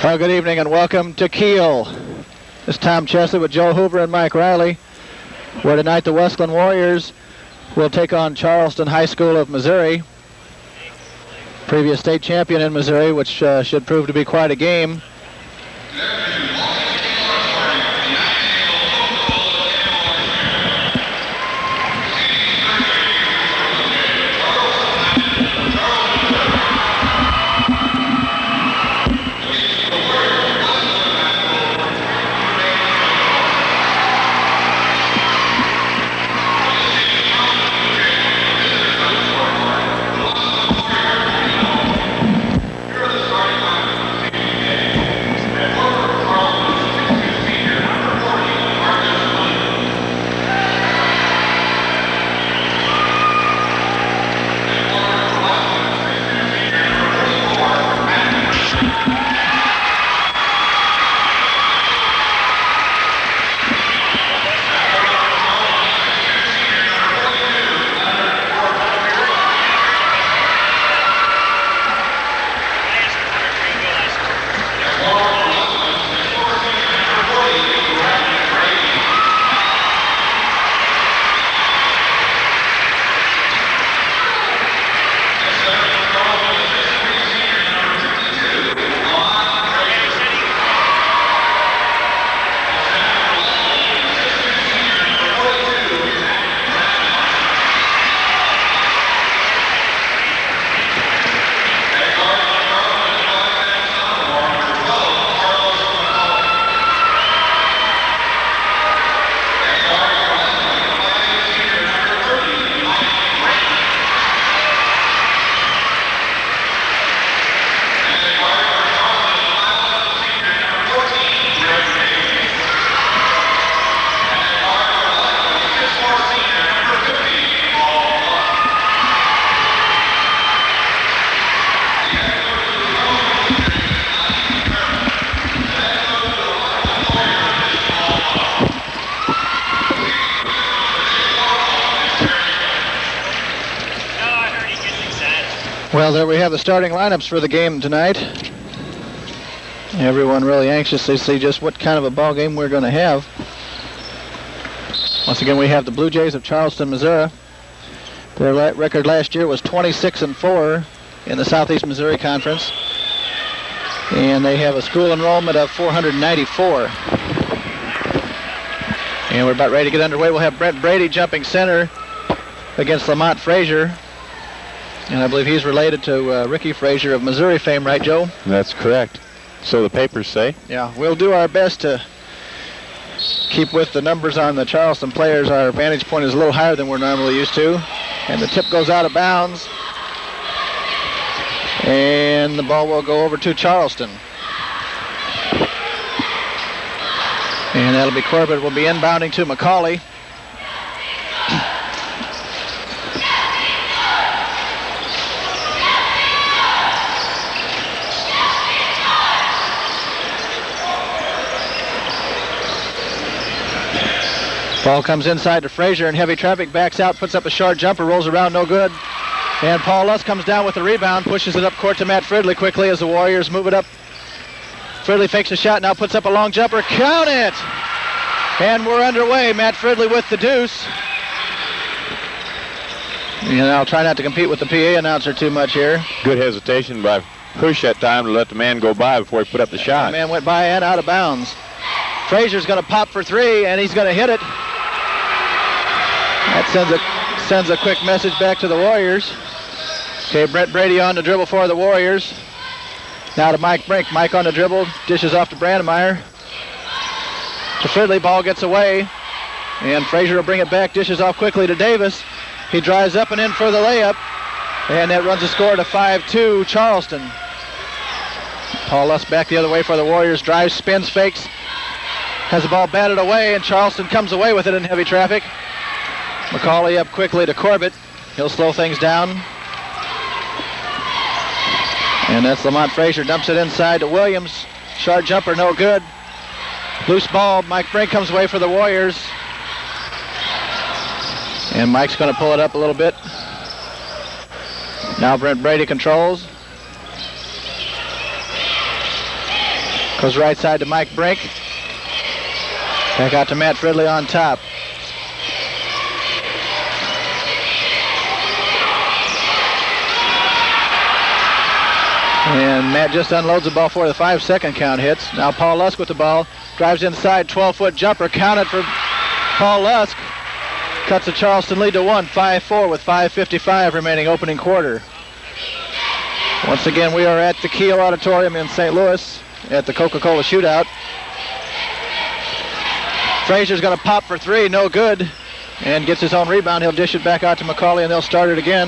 Well, good evening and welcome to Kiel. This is Tom Chesley with Joe Hoover and Mike Riley, where tonight the Wesclin Warriors will take on Charleston High School of Missouri, previous state champion in Missouri, which should prove to be quite a game. Well, there we have the starting lineups for the game tonight. Everyone really anxious to see just what kind of a ball game we're going to have. Once again, we have the Blue Jays of Charleston, Missouri. Their record last year was 26-4 in the Southeast Missouri Conference. And they have a school enrollment of 494. And we're about ready to get underway. We'll have Brent Brede jumping center against Lamont Frazier. And I believe he's related to Ricky Frazier of Missouri fame, right, Joe? That's correct. So the papers say. Yeah, we'll do our best to keep with the numbers on the Charleston players. Our vantage point is a little higher than we're normally used to. And the tip goes out of bounds. And the ball will go over to Charleston. And that'll be Corbett. Will be inbounding to McCauley. Ball comes inside to Frazier, and heavy traffic backs out, puts up a short jumper, rolls around, no good. And Paul Lusk comes down with the rebound, pushes it up court to Matt Fridley quickly as the Warriors move it up. Fridley fakes a shot, now puts up a long jumper. Count it! And we're underway. Matt Fridley with the deuce. And I'll try not to compete with the PA announcer too much here. Good hesitation by Hush that time to let the man go by before he put up the shot. The man went by and out of bounds. Frazier's going to pop for three, and he's going to hit it. That sends a quick message back to the Warriors. Okay, Brent Brede on the dribble for the Warriors. Now to Mike Brink. Mike on the dribble, dishes off to Brandmeyer. To Fridley, ball gets away, and Frazier will bring it back, dishes off quickly to Davis. He drives up and in for the layup, and that runs the score to 5-2 Charleston. Paul Lusk back the other way for the Warriors, drives, spins, fakes, has the ball batted away, and Charleston comes away with it in heavy traffic. McCauley up quickly to Corbett. He'll slow things down. And that's Lamont Frazier, dumps it inside to Williams. Short jumper, no good. Loose ball, Mike Brink comes away for the Warriors. And Mike's going to pull it up a little bit. Now Brent Brede controls. Goes right side to Mike Brink. Back out to Matt Fridley on top. And Matt just unloads the ball for the 5-second count hits. Now Paul Lusk with the ball. Drives inside, 12-foot jumper. Counted for Paul Lusk. Cuts the Charleston lead to 1, 5-4 with 5:55 remaining opening quarter. Once again, we are at the Keel Auditorium in St. Louis at the Coca-Cola Shootout. Frazier's going to pop for 3, no good. And gets his own rebound. He'll dish it back out to McCauley, and they'll start it again.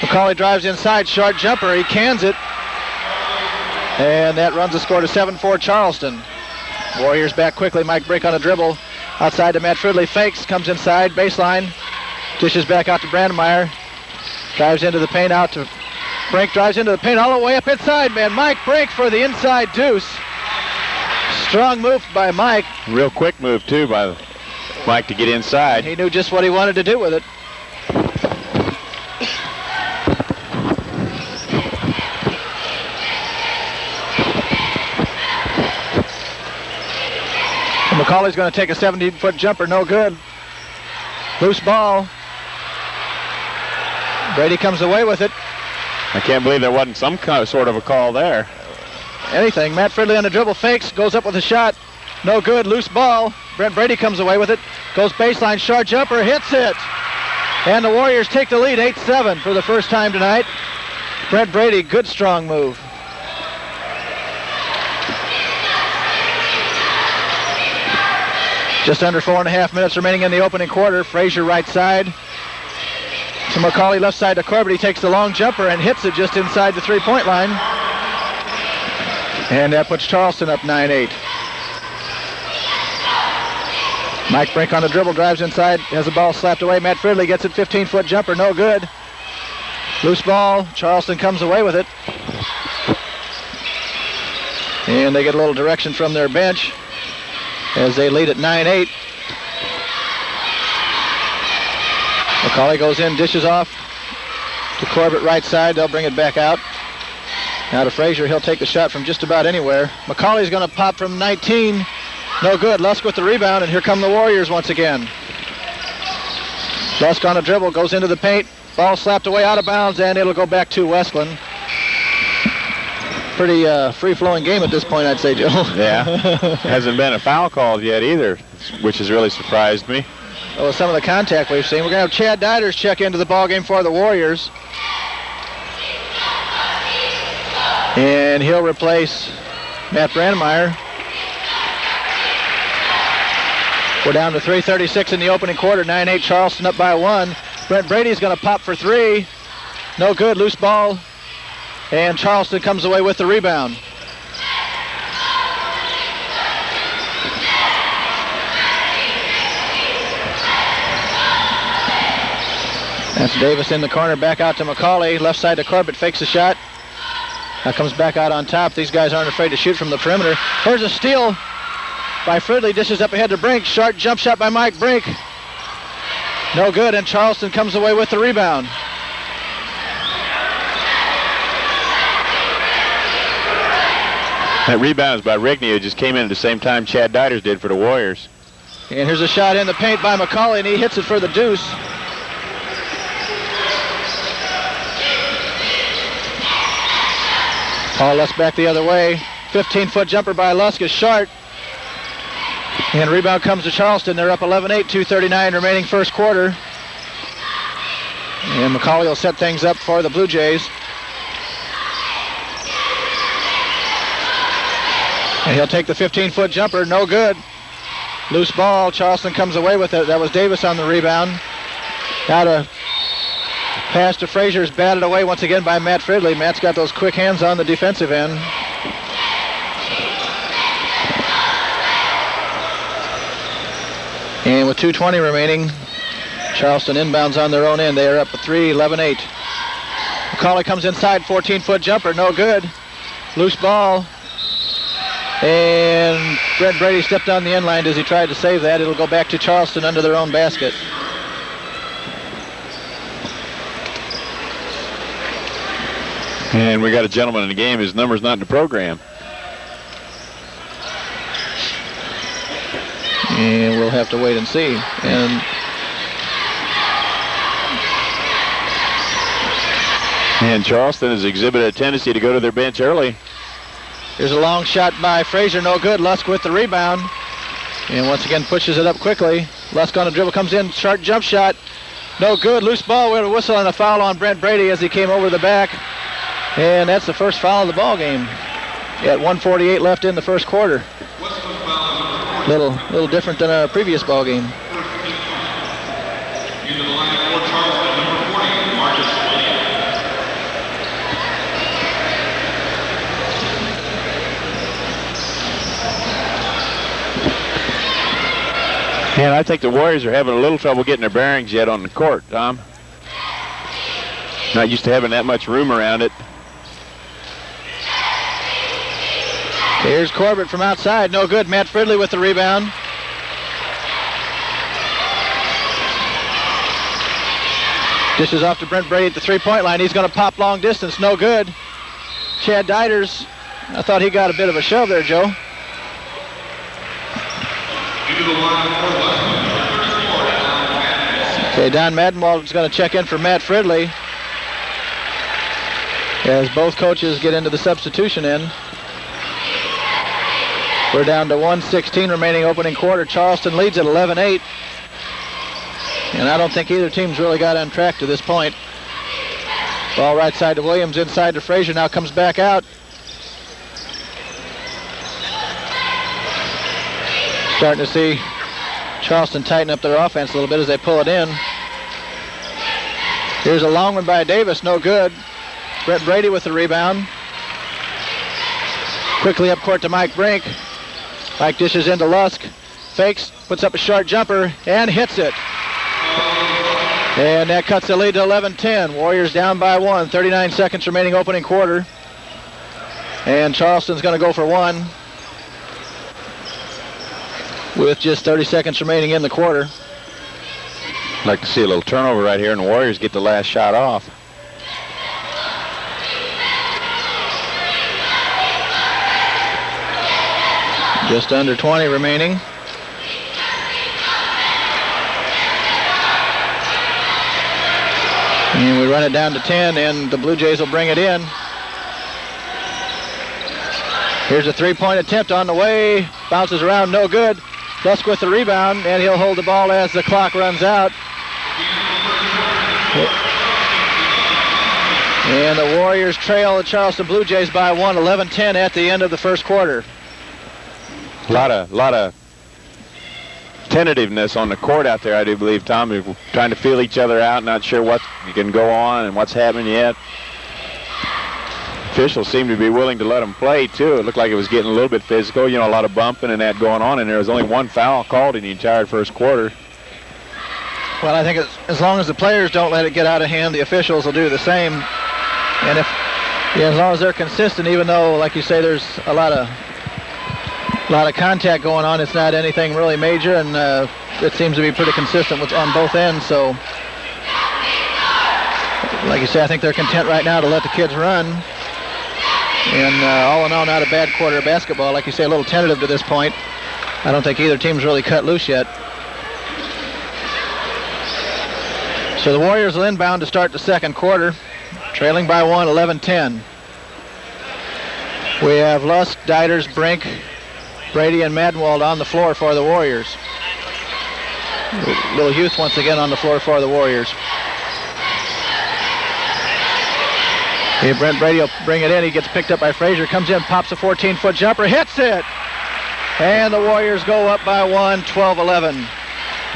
McCauley drives inside, short jumper. He cans it. And that runs the score to 7-4 Charleston. Warriors back quickly. Mike Brink on a dribble. Outside to Matt Fridley. Fakes, comes inside, baseline. Dishes back out to Brandmeyer. Drives into the paint out to Brink. Drives into the paint all the way up inside, man. Mike Brink for the inside deuce. Strong move by Mike. Real quick move, too, by Mike to get inside. He knew just what he wanted to do with it. McCauley's going to take a 17-foot jumper, no good. Loose ball. Brede comes away with it. I can't believe there wasn't some kind of sort of a call there. Anything. Matt Fridley on the dribble, fakes, goes up with a shot. No good, loose ball. Brent Brede comes away with it. Goes baseline, short jumper, hits it. And the Warriors take the lead, 8-7 for the first time tonight. Brent Brede, good strong move. Just under 4.5 minutes remaining in the opening quarter. Frazier right side to McCauley, left side to Corbett. He takes the long jumper and hits it just inside the three-point line. And that puts Charleston up 9-8. Mike Brink on the dribble, drives inside, has the ball slapped away. Matt Fridley gets it, 15-foot jumper, no good. Loose ball, Charleston comes away with it. And they get a little direction from their bench as they lead at 9-8. McCauley goes in, dishes off to Corbett right side. They'll bring it back out. Now to Frazier. He'll take the shot from just about anywhere. McCauley's going to pop from 19. No good. Lusk with the rebound, and here come the Warriors once again. Lusk on a dribble, goes into the paint. Ball slapped away out of bounds, and it'll go back to Wesclin. Pretty free-flowing game at this point, I'd say, Joe. Yeah. Hasn't been a foul called yet either, which has really surprised me. Well, some of the contact we've seen. We're going to have Chad Deiters check into the ballgame for the Warriors. And he'll replace Matt Brandmeyer. We're down to 3:36 in the opening quarter. 9-8 Charleston up by 1. Brent Brady's going to pop for 3. No good. Loose ball. And Charleston comes away with the rebound. That's Davis in the corner. Back out to McCauley. Left side to Corbett. Fakes the shot. Now comes back out on top. These guys aren't afraid to shoot from the perimeter. Here's a steal by Fridley. Dishes up ahead to Brink. Sharp jump shot by Mike Brink. No good, and Charleston comes away with the rebound. That rebound is by Rigney, who just came in at the same time Chad Deiters did for the Warriors. And here's a shot in the paint by McCauley, and he hits it for the deuce. Paul Lusk back the other way. 15-foot jumper by Lusk is short. And rebound comes to Charleston. They're up 11-8, 2:39 remaining first quarter. And McCauley will set things up for the Blue Jays. And he'll take the 15-foot jumper, no good. Loose ball, Charleston comes away with it. That was Davis on the rebound. Now to pass to Frazier is batted away once again by Matt Fridley. Matt's got those quick hands on the defensive end. And with 2:20 remaining, Charleston inbounds on their own end. They are up 3, 11-8. McCauley comes inside, 14-foot jumper, no good. Loose ball. And Brent Brede stepped on the end line as he tried to save that. It'll go back to Charleston under their own basket. And we got a gentleman in the game. His number's not in the program. And we'll have to wait and see. And Charleston has exhibited a tendency to go to their bench early. Here's a long shot by Frazier, no good. Lusk with the rebound. And once again pushes it up quickly. Lusk on the dribble, comes in, sharp jump shot. No good, loose ball with a whistle and a foul on Brent Brede as he came over the back. And that's the first foul of the ball game. At 1:48 left in the first quarter. Little different than a previous ball game. And I think the Warriors are having a little trouble getting their bearings yet on the court, Tom. Not used to having that much room around it. Here's Corbett from outside, no good. Matt Fridley with the rebound. Dishes off to Brent Brede at the three-point line. He's going to pop long distance, no good. Chad Deiters, I thought he got a bit of a shove there, Joe. Okay, Don Madenwald is going to check in for Matt Fridley as both coaches get into the substitution end. We're down to 1:16 remaining opening quarter. Charleston leads at 11-8. And I don't think either team's really got on track to this point. Ball right side to Williams, inside to Frazier, now comes back out. Starting to see Charleston tighten up their offense a little bit as they pull it in. Here's a long one by Davis, no good. Brent Brede with the rebound. Quickly up court to Mike Brink. Mike dishes into Lusk. Fakes, puts up a short jumper, and hits it. And that cuts the lead to 11-10. Warriors down by 1. 39 seconds remaining opening quarter. And Charleston's going to go for one with just 30 seconds remaining in the quarter. I'd like to see a little turnover right here and the Warriors get the last shot off. Just under 20 remaining. And we run it down to 10, and the Blue Jays will bring it in. Here's a three-point attempt on the way. Bounces around, no good. Lusk with the rebound, and he'll hold the ball as the clock runs out. And the Warriors trail the Charleston Blue Jays by 1, 11-10 at the end of the first quarter. A lot of tentativeness on the court out there, I do believe, Tom. We're trying to feel each other out, not sure what can go on and what's happening yet. Officials seem to be willing to let them play, too. It looked like it was getting a little bit physical. You know, a lot of bumping and that going on, and there was only one foul called in the entire first quarter. Well, I think as long as the players don't let it get out of hand, the officials will do the same. And as long as they're consistent, even though, like you say, there's a lot of contact going on, it's not anything really major, and it seems to be pretty consistent on both ends. So, like you say, I think they're content right now to let the kids run. And all in all, not a bad quarter of basketball. Like you say, a little tentative to this point. I don't think either team's really cut loose yet. So the Warriors will inbound to start the second quarter, trailing by 1, 11-10. We have Lusk, Deiters, Brink, Brede, and Madenwald on the floor for the Warriors. Little youth once again on the floor for the Warriors. Hey, Brent Brede will bring it in. He gets picked up by Frazier. Comes in, pops a 14-foot jumper, hits it. And the Warriors go up by 1, 12-11.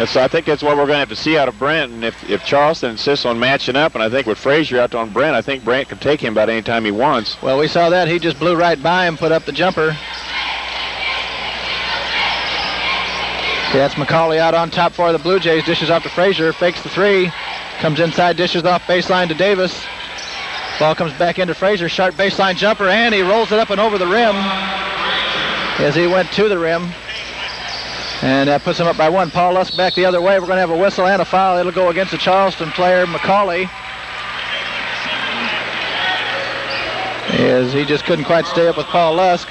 So I think that's what we're going to have to see out of Brent. And if Charleston insists on matching up, and I think with Frazier out on Brent, I think Brent can take him about any time he wants. Well, we saw that. He just blew right by him, put up the jumper. Okay, that's McCauley out on top for the Blue Jays. Dishes off to Frazier, fakes the three. Comes inside, dishes off baseline to Davis. Ball comes back into Frazier, sharp baseline jumper, and he rolls it up and over the rim as he went to the rim. And that puts him up by 1. Paul Lusk back the other way. We're going to have a whistle and a foul. It'll go against the Charleston player, McCauley. As he just couldn't quite stay up with Paul Lusk.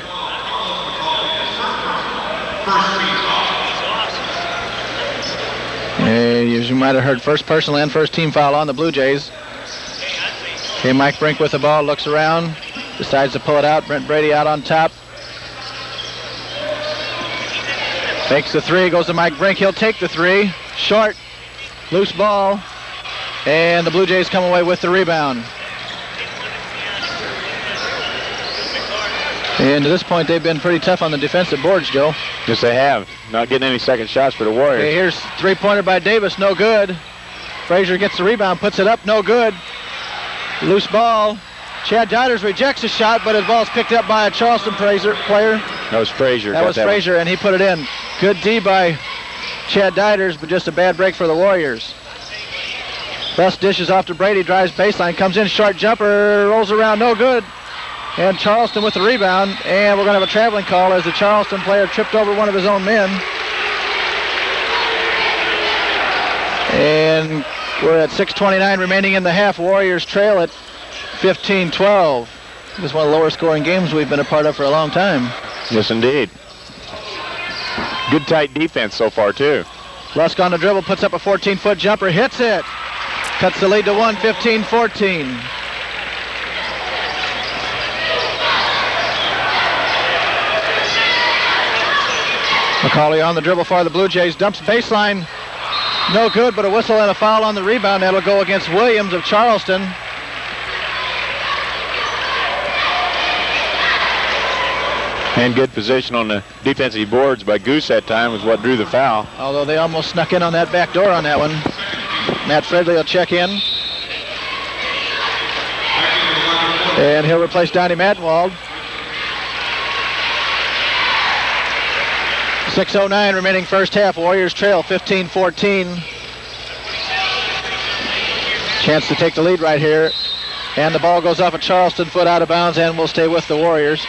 As you might have heard, first personal and first team foul on the Blue Jays. Okay, Mike Brink with the ball, looks around, decides to pull it out. Brent Brede out on top. Fakes the three, goes to Mike Brink. He'll take the three. Short, loose ball, and the Blue Jays come away with the rebound. And to this point, they've been pretty tough on the defensive boards, Joe. Yes, they have. Not getting any second shots for the Warriors. Okay, here's three-pointer by Davis, no good. Frazier gets the rebound, puts it up, no good. Loose ball. Chad Deiters rejects the shot, but his ball's picked up by a Charleston player. That was Frazier. That was Frazier, and he put it in. Good D by Chad Deiters, but just a bad break for the Warriors. Lusk dishes off to Brede, drives baseline, comes in, short jumper, rolls around, no good. And Charleston with the rebound, and we're going to have a traveling call as the Charleston player tripped over one of his own men. And we're at 6:29 remaining in the half. Warriors trail at 15-12. This is one of the lower scoring games we've been a part of for a long time. Yes, indeed. Good tight defense so far, too. Lusk on the dribble, puts up a 14-foot jumper, hits it. Cuts the lead to 1, 15-14. McCauley on the dribble for the Blue Jays, dumps baseline. No good, but a whistle and a foul on the rebound. That'll go against Williams of Charleston. And good position on the defensive boards by Goose that time was what drew the foul. Although they almost snuck in on that back door on that one. Matt Fridley will check in. And he'll replace Donnie Madenwald. 6:09 remaining first half. Warriors trail 15-14. Chance to take the lead right here. And the ball goes off a Charleston foot out of bounds and will stay with the Warriors.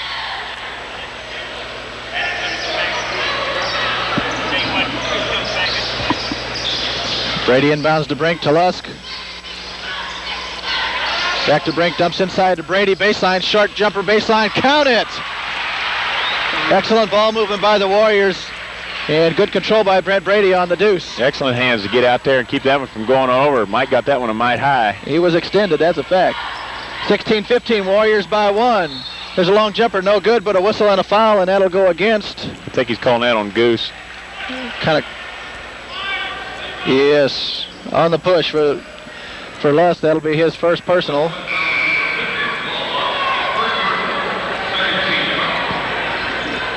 Brede inbounds to Brink, to Lusk. Back to Brink, dumps inside to Brede, baseline, short jumper, baseline, count it! Excellent ball movement by the Warriors, and good control by Brent Brede on the deuce. Excellent hands to get out there and keep that one from going over. Mike got that one a mite high. He was extended, that's a fact. 16-15, Warriors by 1. There's a long jumper, no good, but a whistle and a foul, and that'll go against. I think he's calling that on Goose. Kind of. Yes, on the push for Lusk. That'll be his first personal.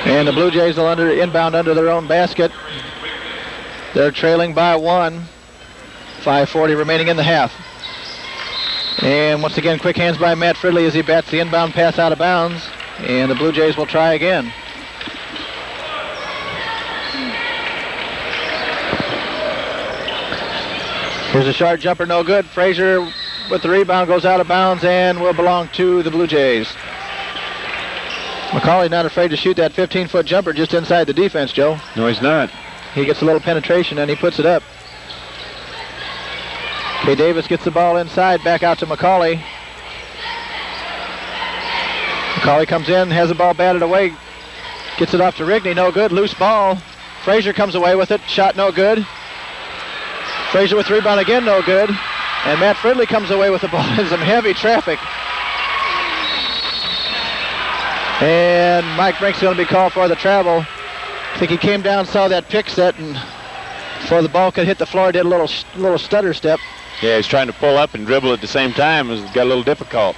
And the Blue Jays will inbound under their own basket. They're trailing by 1. 5:40 remaining in the half. And once again, quick hands by Matt Fridley as he bats the inbound pass out of bounds. And the Blue Jays will try again. Here's a short jumper, no good. Frazier with the rebound goes out of bounds and will belong to the Blue Jays. McCauley not afraid to shoot that 15-foot jumper just inside the defense, Joe. No, he's not. He gets a little penetration and he puts it up. Okay, Davis gets the ball inside, back out to McCauley. McCauley comes in, has the ball batted away, gets it off to Rigney, no good, loose ball. Frazier comes away with it, shot no good. Frazier with the rebound again, no good. And Matt Fridley comes away with the ball in some heavy traffic. And Mike Brink's going to be called for the travel. I think he came down, saw that pick set, and before the ball could hit the floor, did a little stutter step. Yeah, he's trying to pull up and dribble at the same time. It got a little difficult.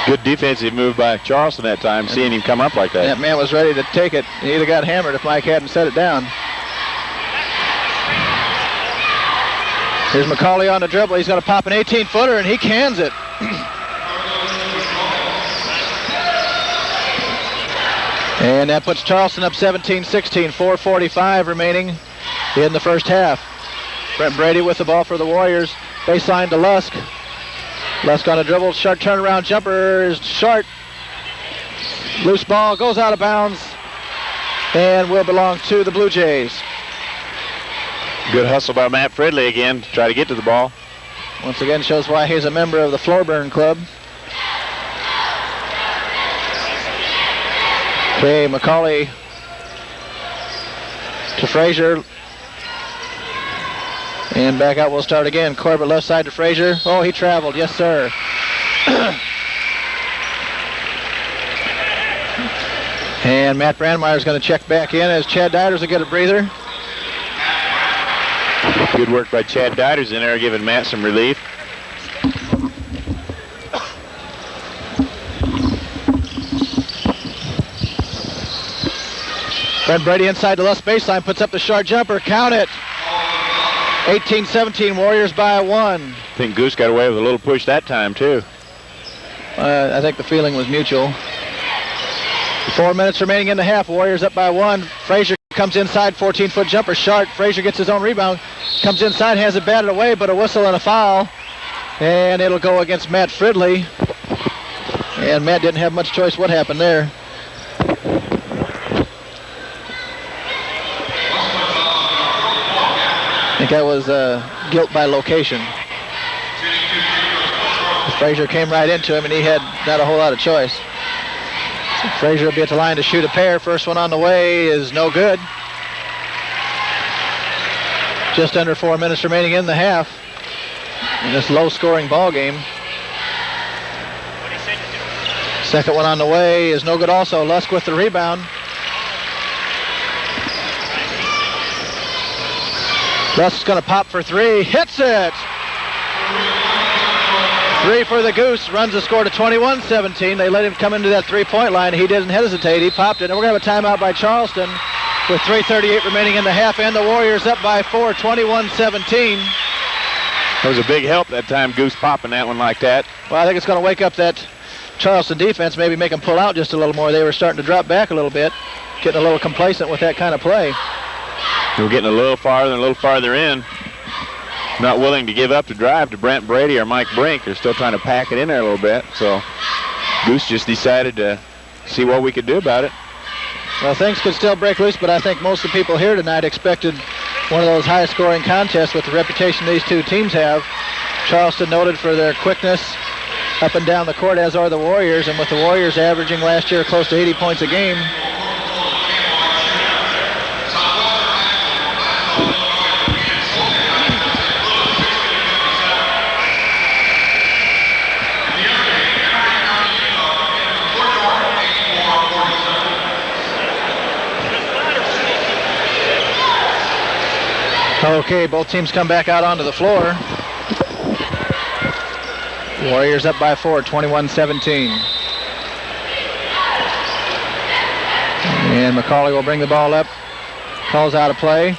Good defensive move by Charleston that time, seeing him come up like that. That man was ready to take it. He either got hammered if Mike hadn't set it down. Here's McCauley on the dribble. He's going to pop an 18-footer, and he cans it. And that puts Charleston up 17-16, 4:45 remaining in the first half. Brent Brede with the ball for the Warriors. Baseline to Lusk. Lusk on a dribble, short turnaround jumper is short. Loose ball goes out of bounds and will belong to the Blue Jays. Good hustle by Matt Fridley again to try to get to the ball. Once again shows why he's a member of the Floorburn Club. Okay, McCauley to Frazier. And back out, we'll start again. Corbett left side to Frazier. Oh, he traveled, yes sir. And Matt Brandmeyer is going to check back in as Chad Deiters will get a breather. Good work by Chad Deiters in there, giving Matt some relief. Brent Brede inside the Lusk baseline, puts up the short jumper. Count it. 18-17, Warriors by 1. I think Goose got away with a little push that time, too. I think the feeling was mutual. 4 minutes remaining in the half. Warriors up by 1. Frazier comes inside, 14-foot jumper, short. Frazier gets his own rebound, comes inside, has it batted away, but a whistle and a foul. And it'll go against Matt Fridley. And Matt didn't have much choice what happened there. I think that was guilt by location. Frazier came right into him, and he had not a whole lot of choice. So Frazier will be at the line to shoot a pair. First one on the way is no good. Just under 4 minutes remaining in the half in this low-scoring ball game. Second one on the way is no good also. Lusk with the rebound. Lusk's going to pop for 3. Hits it! 3 for the Goose. Runs the score to 21-17. They let him come into that three-point line. He didn't hesitate. He popped it. And we're going to have a timeout by Charleston with 3:38 remaining in the half. And the Warriors up by 4, 21-17. That was a big help that time, Goose popping that one like that. Well, I think it's going to wake up that Charleston defense, maybe make them pull out just a little more. They were starting to drop back a little bit, getting a little complacent with that kind of play. They were getting a little farther in. Not willing to give up the drive to Brent Brede or Mike Brink. They're still trying to pack it in there a little bit. So Goose just decided to see what we could do about it. Well, things could still break loose, but I think most of the people here tonight expected one of those high-scoring contests with the reputation these two teams have. Charleston noted for their quickness up and down the court, as are the Warriors, and with the Warriors averaging last year close to 80 points a game. Okay, both teams come back out onto the floor. Warriors up by 4, 21-17. And McCauley will bring the ball up. Calls out a play.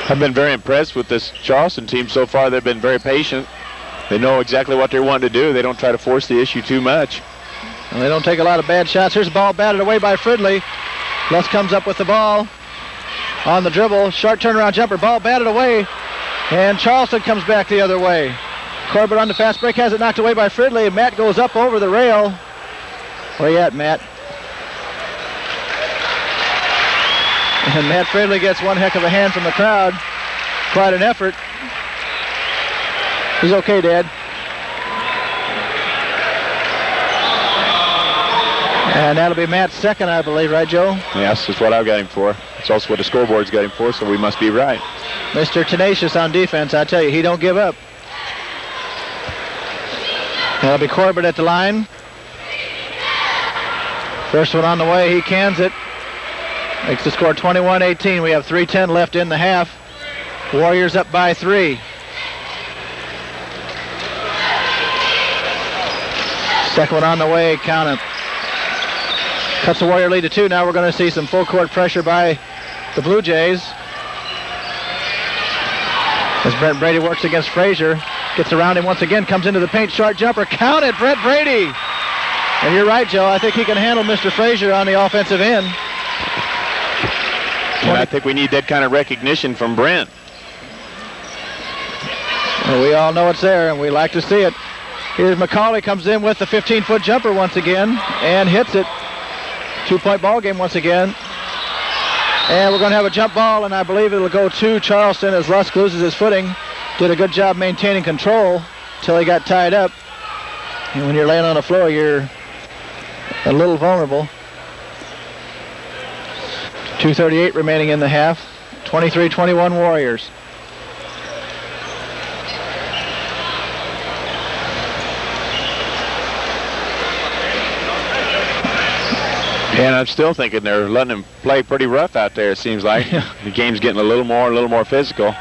I've been very impressed with this Charleston team so far. They've been very patient. They know exactly what they're wanting to do. They don't try to force the issue too much. And they don't take a lot of bad shots. Here's the ball batted away by Fridley. Lusk comes up with the ball. On the dribble, short turnaround jumper, ball batted away, and Charleston comes back the other way. Corbett on the fast break, has it knocked away by Fridley, and Matt goes up over the rail. Where you at, Matt? And Matt Fridley gets one heck of a hand from the crowd. Quite an effort. He's okay, Dad. And that'll be Matt's second, I believe, right, Joe? Yes, that's what I've got him for. It's also what the scoreboard's got him for, so we must be right. Mr. Tenacious on defense, I tell you, he don't give up. That'll be Corbett at the line. First one on the way, he cans it. Makes the score 21-18. We have 3:10 left in the half. Warriors up by 3. Second one on the way, count it. Cuts the Warrior lead to 2. Now we're going to see some full court pressure by the Blue Jays. As Brent Brede works against Frazier. Gets around him once again. Comes into the paint. Short jumper. Count it, Brent Brede. And you're right, Joe. I think he can handle Mr. Frazier on the offensive end. And I think we need that kind of recognition from Brent. Well, we all know it's there, and we like to see it. Here's McCauley, comes in with the 15-foot jumper once again and hits it. 2-point ball game once again. And we're going to have a jump ball, and I believe it'll go to Charleston as Lusk loses his footing. Did a good job maintaining control until he got tied up. And when you're laying on the floor, you're a little vulnerable. 2:38 remaining in the half. 23-21 Warriors. And I'm still thinking they're letting him play pretty rough out there, it seems like. The game's getting a little more physical.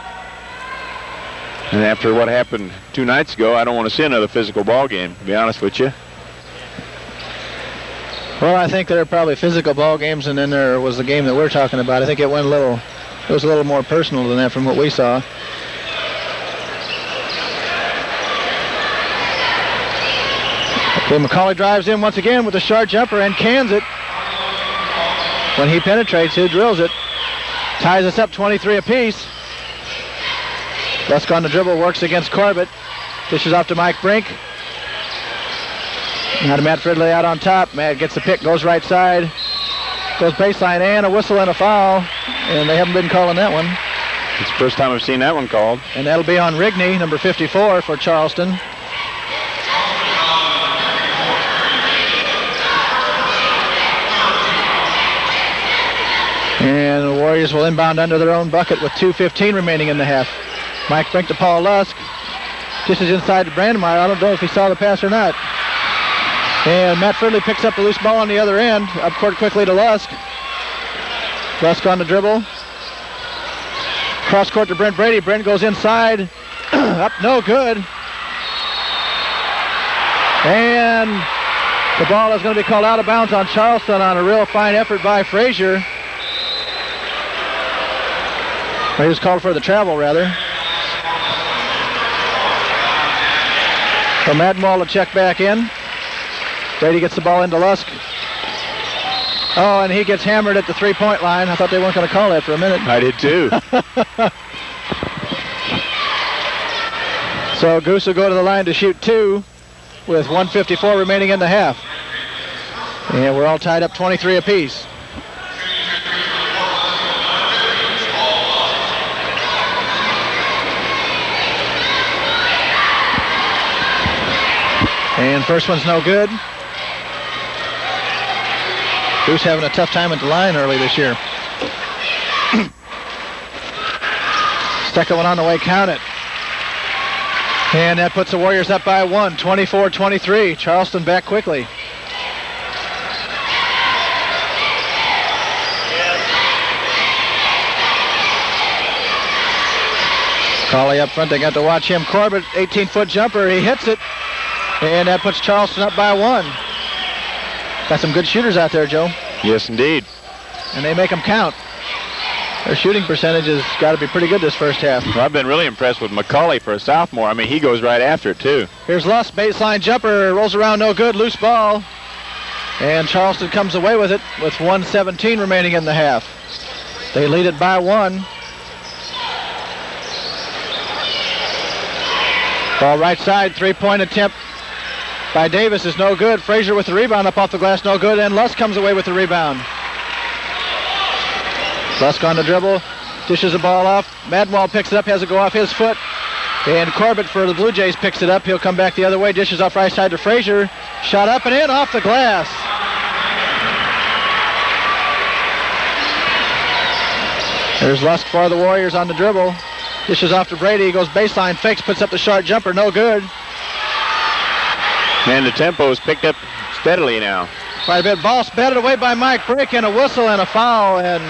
And after what happened 2 nights ago, I don't want to see another physical ball game, to be honest with you. Well, I think there are probably physical ball games, and then there was the game that we're talking about. I think it was a little more personal than that from what we saw. Okay, McCauley drives in once again with a short jumper and cans it. When he penetrates, he drills it. Ties us up 23 apiece. Lusk on the dribble, works against Corbett. Dishes off to Mike Brink. Now to Matt Fridley out on top. Matt gets the pick, goes right side. Goes baseline and a whistle and a foul. And they haven't been calling that one. It's the first time I've seen that one called. And that'll be on Rigney, number 54 for Charleston. And the Warriors will inbound under their own bucket with 2:15 remaining in the half. Mike Brink to Paul Lusk. Dishes inside to Brandmeyer. I don't know if he saw the pass or not. And Matt Fridley picks up the loose ball on the other end. Up court quickly to Lusk. Lusk on the dribble. Cross court to Brent Brede. Brent goes inside. Up, no good. And the ball is going to be called out of bounds on Charleston on a real fine effort by Frazier. He was called for the travel, rather. So Madenwald will check back in. Brady gets the ball into Lusk. Oh, and he gets hammered at the three-point line. I thought they weren't going to call that for a minute. I did too. So Goose will go to the line to shoot 2 with 1:54 remaining in the half. And we're all tied up 23 apiece. And first one's no good. Goose having a tough time at the line early this year. Second one on the way, count it. And that puts the Warriors up by 1, 24-23. Charleston back quickly. Colley up front, they got to watch him. Corbett, 18-foot jumper, he hits it. And that puts Charleston up by 1. Got some good shooters out there, Joe. Yes, indeed. And they make them count. Their shooting percentage has got to be pretty good this first half. Well, I've been really impressed with McCauley for a sophomore. I mean, he goes right after it, too. Here's Lusk, baseline jumper, rolls around, no good, loose ball. And Charleston comes away with it with 1:17 remaining in the half. They lead it by 1. Ball right side, three-point attempt by Davis is no good. Frazier with the rebound up off the glass, no good. And Lusk comes away with the rebound. Lusk on the dribble, dishes the ball off. Madenwald picks it up, has it go off his foot. And Corbett for the Blue Jays picks it up. He'll come back the other way, dishes off right side to Frazier. Shot up and in off the glass. There's Lusk for the Warriors on the dribble. Dishes off to Brady, he goes baseline, fakes, puts up the short jumper, no good. And the tempo is picked up steadily now. Quite a bit. Ball batted away by Mike Brink, and a whistle and a foul, and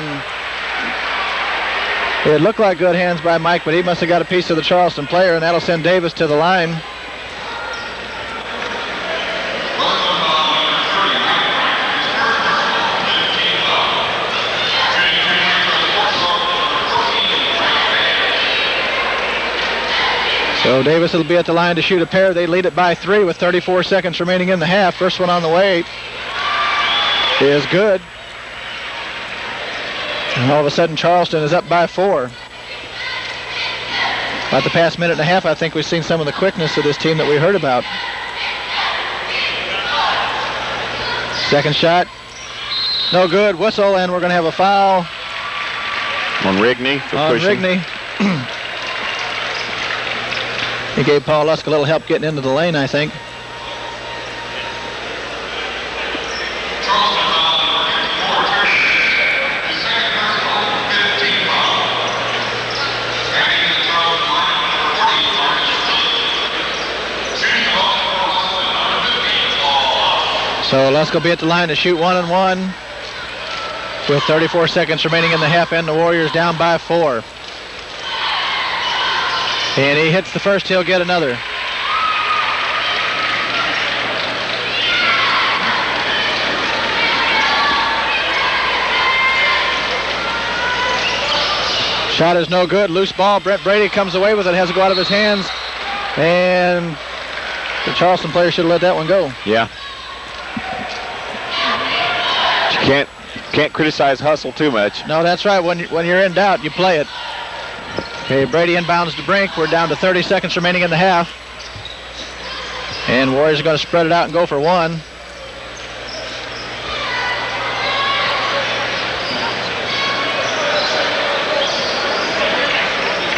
it looked like good hands by Mike, but he must have got a piece of the Charleston player, and that'll send Davis to the line. So Davis will be at the line to shoot a pair. They lead it by 3 with 34 seconds remaining in the half. First one on the way is good. And all of a sudden Charleston is up by 4. About the past minute and a half, I think we've seen some of the quickness of this team that we heard about. Second shot, no good. Whistle, and we're going to have a foul on Rigney for pushing. Rigney. He gave Paul Lusk a little help getting into the lane, I think. So Lusk will be at the line to shoot 1-1 with 34 seconds remaining in the half, and the Warriors down by 4. And he hits the first, he'll get another. Shot is no good. Loose ball. Brent Brede comes away with it. Has to go out of his hands. And the Charleston player should have let that one go. Yeah. You can't criticize hustle too much. No, that's right. When you're in doubt, you play it. Okay, Brede inbounds to Brink. We're down to 30 seconds remaining in the half. And Warriors are going to spread it out and go for one.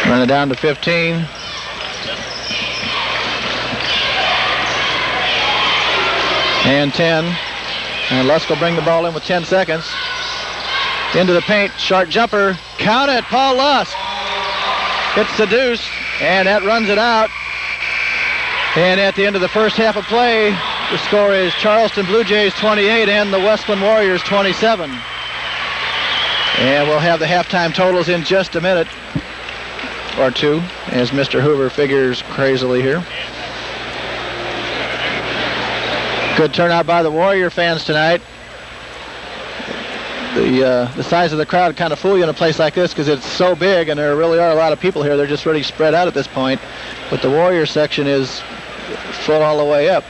Run it down to 15. And 10. And Lusk will bring the ball in with 10 seconds. Into the paint, sharp jumper. Count it, Paul Lusk. Hits the deuce, and that runs it out. And at the end of the first half of play, the score is Charleston Blue Jays 28 and the Wesclin Warriors 27. And we'll have the halftime totals in just a minute or two, as Mr. Hoover figures crazily here. Good turnout by the Warrior fans tonight. The size of the crowd kind of fool you in a place like this because it's so big and there really are a lot of people here. They're just really spread out at this point. But the Warrior section is full all the way up.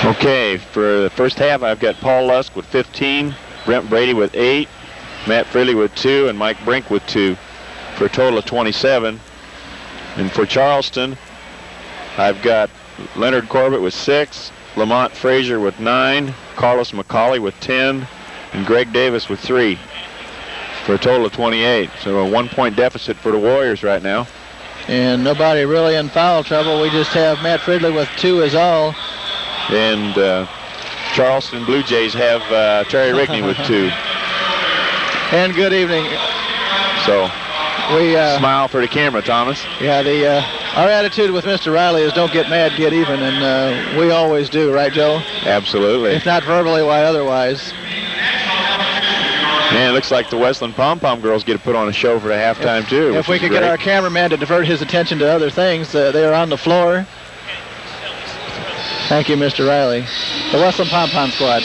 Okay, for the first half, I've got Paul Lusk with 15, Brent Brede with 8, Matt Fridley with 2, and Mike Brink with 2, for a total of 27. And for Charleston, I've got Leonard Corbett with 6, Lamont Frazier with 9, Carlos McCauley with 10, and Greg Davis with 3, for a total of 28. So a 1-point deficit for the Warriors right now. And nobody really in foul trouble. We just have Matt Fridley with 2 is all. And Charleston Blue Jays have Terry Rigney with 2. And good evening. So we smile for the camera, Thomas. Yeah, our attitude with Mr. Riley is don't get mad, get even, and we always do, right, Joe? Absolutely. If not verbally, why otherwise? Man, it looks like the Wesclin Pom-Pom girls get to put on a show for the halftime, too. If we could get our cameraman to divert his attention to other things, they are on the floor. Thank you, Mr. Riley. The Wesclin Pom-Pom squad.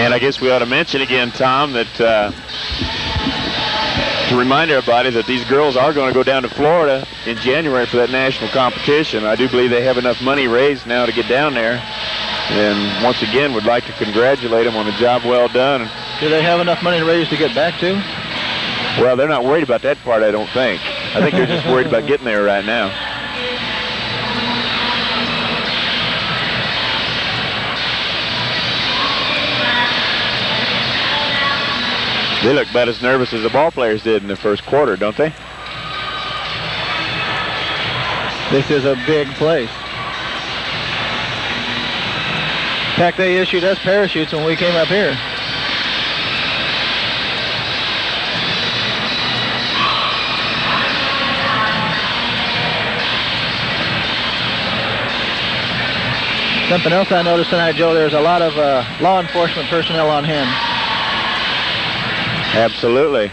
And I guess we ought to mention again, Tom, that to remind everybody that these girls are going to go down to Florida in January for that national competition. I do believe they have enough money raised now to get down there. And once again, would like to congratulate them on a job well done. Do they have enough money raised to get back to? Well, they're not worried about that part, I don't think. I think they're just worried about getting there right now. They look about as nervous as the ball players did in the first quarter, don't they? This is a big place. In fact, they issued us parachutes when we came up here. Something else I noticed tonight, Joe, there's a lot of law enforcement personnel on hand. Absolutely.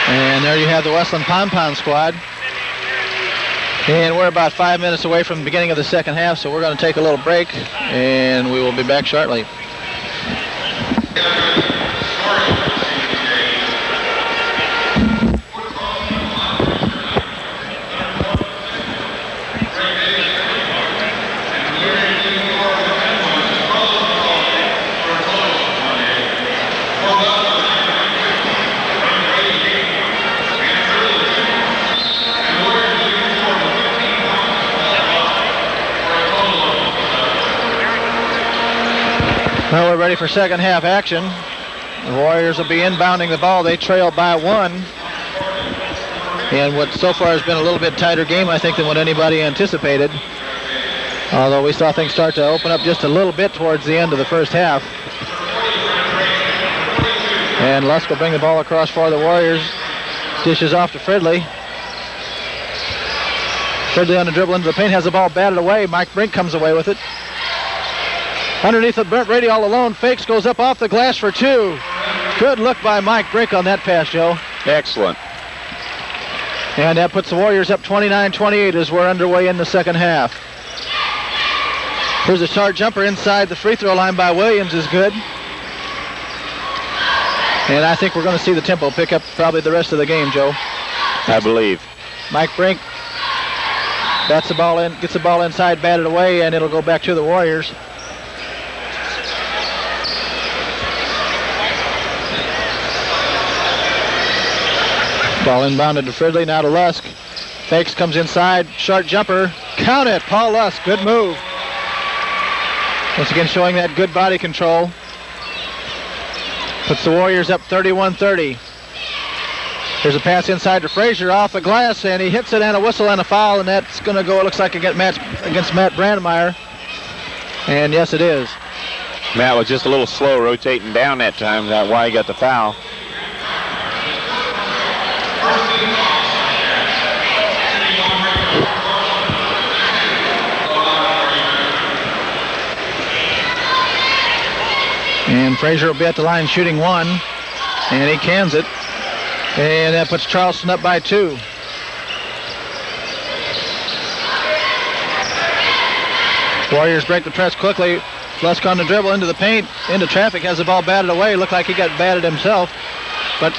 And there you have the Wesclin Pom-Pom squad. And we're about 5 minutes away from the beginning of the second half, so we're going to take a little break, and we will be back shortly. Well, we're ready for second half action. The Warriors will be inbounding the ball. They trail by 1. And what so far has been a little bit tighter game, I think, than what anybody anticipated. Although we saw things start to open up just a little bit towards the end of the first half. And Lusk will bring the ball across for the Warriors. Dishes off to Fridley. Fridley on the dribble into the paint, has the ball batted away. Mike Brink comes away with it. Underneath of Brent Brede all alone. Fakes, goes up off the glass for 2. Good look by Mike Brink on that pass, Joe. Excellent. And that puts the Warriors up 29-28 as we're underway in the second half. Here's a short jumper inside the free throw line by Williams is good. And I think we're going to see the tempo pick up probably the rest of the game, Joe. I believe. Mike Brink bats the ball in, gets the ball inside, batted away, and it'll go back to the Warriors. Ball inbounded to Fridley, now to Lusk. Fakes, comes inside, short jumper. Count it, Paul Lusk, good move. Once again showing that good body control. Puts the Warriors up 31-30. Here's a pass inside to Frazier off the glass, and he hits it, and a whistle and a foul, and that's going to go, it looks like, against Matt Brandmeyer. And yes, it is. Matt was just a little slow rotating down that time. That's why he got the foul. And Frazier will be at the line shooting 1, and he cans it. And that puts Charleston up by 2. Warriors break the press quickly. Lusk on the dribble into the paint, into traffic, has the ball batted away. Looked like he got batted himself, but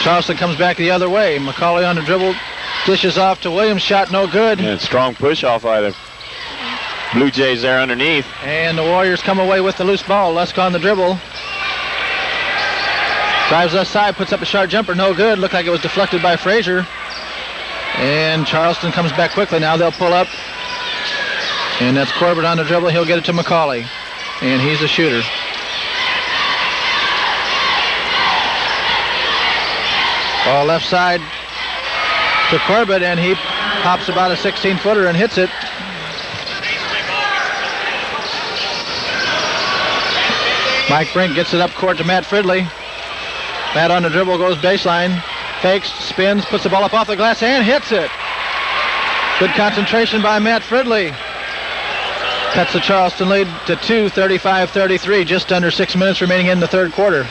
Charleston comes back the other way. McCauley on the dribble, dishes off to Williams, shot no good. And strong push off by the Blue Jays there underneath. And the Warriors come away with the loose ball. Lusk on the dribble. Drives left side, puts up a short jumper, no good. Looked like it was deflected by Frazier. And Charleston comes back quickly. Now they'll pull up. And that's Corbett on the dribble. He'll get it to McCauley. And he's a shooter. Ball left side to Corbett, and he pops about a 16-footer and hits it. Mike Brink gets it up court to Matt Fridley. Matt on the dribble, goes baseline, fakes, spins, puts the ball up off the glass and hits it. Good concentration by Matt Fridley. Cuts the Charleston lead to 2, 35-33, just under 6 minutes remaining in the third quarter.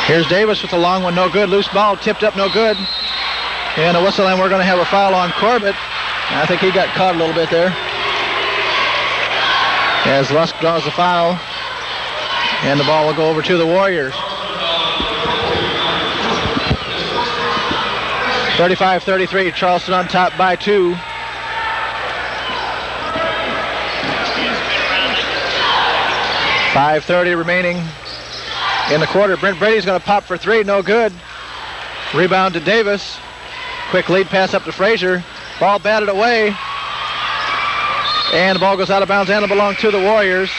Here's Davis with a long one, no good. Loose ball, tipped up, no good. And a whistle, and we're going to have a foul on Corbett. I think he got caught a little bit there. As Lusk draws the foul. And the ball will go over to the Warriors. 35-33, Charleston on top by 2. .5:30 remaining in the quarter. Brent Brede's going to pop for 3, no good. Rebound to Davis. Quick lead pass up to Frazier. Ball batted away. And the ball goes out of bounds and it belongs to the Warriors.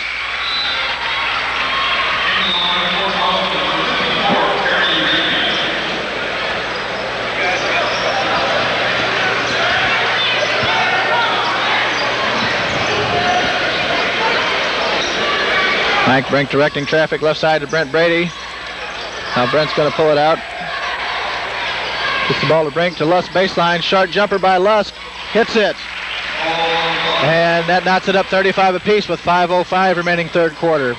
Mike Brink directing traffic left side to Brent Brede. Now Brent's going to pull it out. Gets the ball to Brink to Lusk baseline. Short jumper by Lusk. Hits it. And that knots it up 35 apiece with 5:05 remaining third quarter.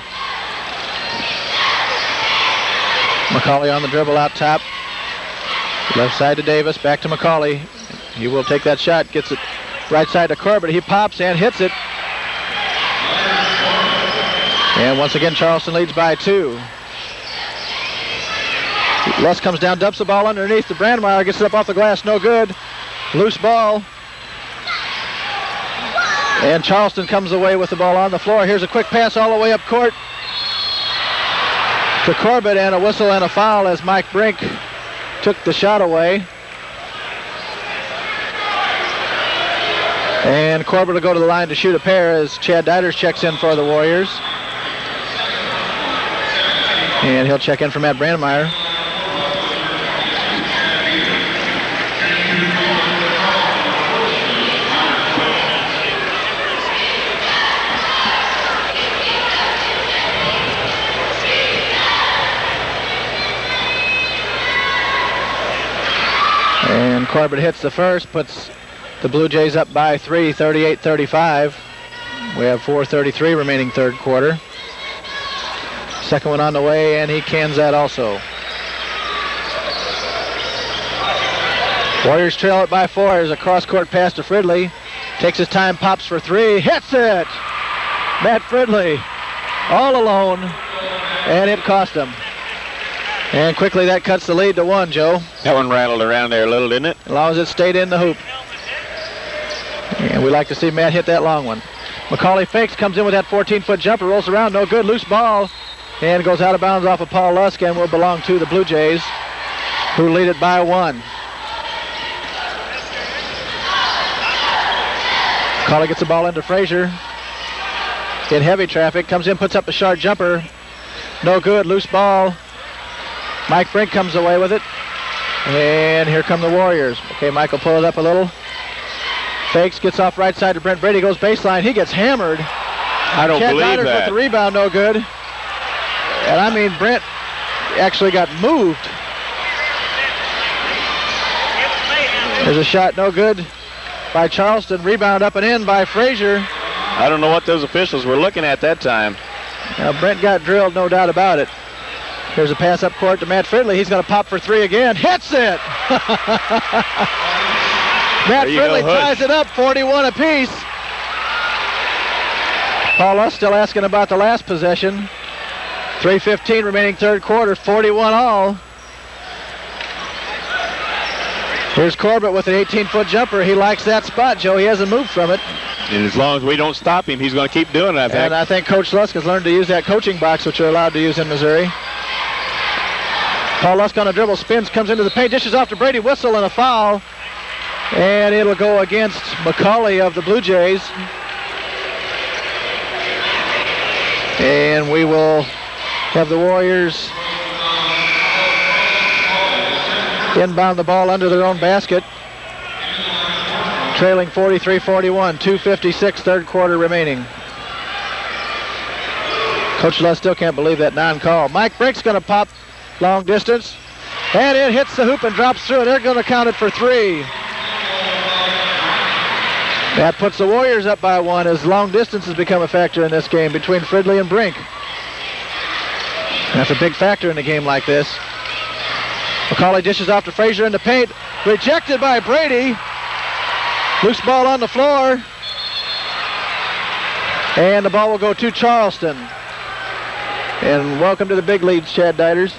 McCauley on the dribble out top. Left side to Davis, back to McCauley. He will take that shot, gets it right side to Corbett. He pops and hits it. And once again, Charleston leads by 2. Lusk comes down, dumps the ball underneath to Brandmeyer, gets it up off the glass, no good. Loose ball. And Charleston comes away with the ball on the floor. Here's a quick pass all the way up court to Corbett, and a whistle and a foul as Mike Brink took the shot away. And Corbett will go to the line to shoot a pair as Chad Deiters checks in for the Warriors. And he'll check in for Matt Brandmeyer. And Corbett hits the first, puts the Blue Jays up by 3, 38-35. We have 4:33 remaining third quarter. Second one on the way, and he cans that also. Warriors trail it by 4. There's a cross-court pass to Fridley. Takes his time, pops for 3, hits it! Matt Fridley, all alone, and it cost him. And quickly that cuts the lead to 1, Joe. That one rattled around there a little, didn't it? As long as it stayed in the hoop. And we like to see Matt hit that long one. McCauley fakes, comes in with that 14-foot jumper, rolls around, no good, loose ball, and goes out of bounds off of Paul Lusk and will belong to the Blue Jays, who lead it by 1. McCauley gets the ball into Frazier in heavy traffic, comes in, puts up a short jumper, no good, loose ball. Mike Brink comes away with it, and here come the Warriors. Okay, Mike will pull it up a little. Fakes, gets off right side to Brent Brede, goes baseline. He gets hammered. I don't believe Deiters that. with the rebound, no good. And I mean, Brent actually got moved. There's a shot, no good by Charleston. Rebound up and in by Frazier. I don't know what those officials were looking at that time. Now, Brent got drilled, no doubt about it. Here's a pass up court to Matt Fridley. He's going to pop for 3 again. Hits it! Matt Fridley ties it up, 41 apiece. Paul Lusk still asking about the last possession. 3:15 remaining third quarter, 41 all. Here's Corbett with an 18-foot jumper. He likes that spot, Joe. He hasn't moved from it. And as long as we don't stop him, he's going to keep doing it, I think. And I think Coach Lusk has learned to use that coaching box, which you're allowed to use in Missouri. Paul Lusk on a dribble, spins, comes into the paint, dishes off to Brede, whistle and a foul. And it'll go against McCauley of the Blue Jays. And we will have the Warriors inbound the ball under their own basket. Trailing 43-41, 2:56 third quarter remaining. Coach Lusk still can't believe that non-call. Mike Brink's going to pop long distance. And it hits the hoop and drops through, and they're going to count it for 3. That puts the Warriors up by 1 as long distance has become a factor in this game between Fridley and Brink. That's a big factor in a game like this. McCauley dishes off to Frazier in the paint. Rejected by Brede. Loose ball on the floor. And the ball will go to Charleston. And welcome to the big leads, Chad Deiters.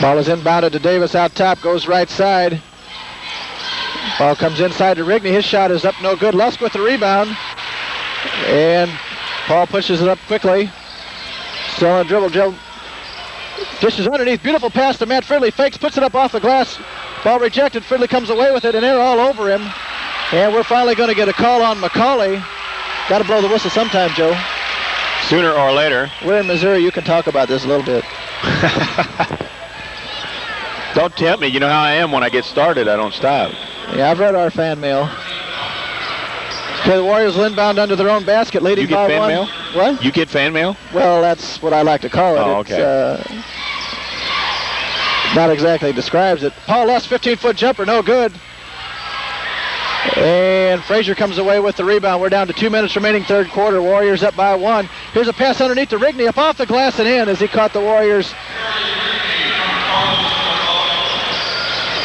Ball is inbounded to Davis out top, goes right side. Ball comes inside to Rigney. His shot is up, no good. Lusk with the rebound. And Paul pushes it up quickly. Still on dribble. Dishes underneath. Beautiful pass to Matt Fridley. Fakes, puts it up off the glass. Ball rejected. Fridley comes away with it, and they're all over him. And we're finally going to get a call on McCauley. Got to blow the whistle sometime, Joe. Sooner or later. We're in Missouri. You can talk about this a little bit. Don't tempt me. You know how I am when I get started. I don't stop. Yeah, I've read our fan mail. Okay, the Warriors will inbound under their own basket, leading by 1. You get fan mail? What? You get fan mail? Well, that's what I like to call it. Oh, okay. Not exactly describes it. Paul Lusk, 15-foot jumper, no good. And Frazier comes away with the rebound. We're down to 2 minutes remaining, third quarter. Warriors up by 1. Here's a pass underneath to Rigney, up off the glass and in as he caught the Warriors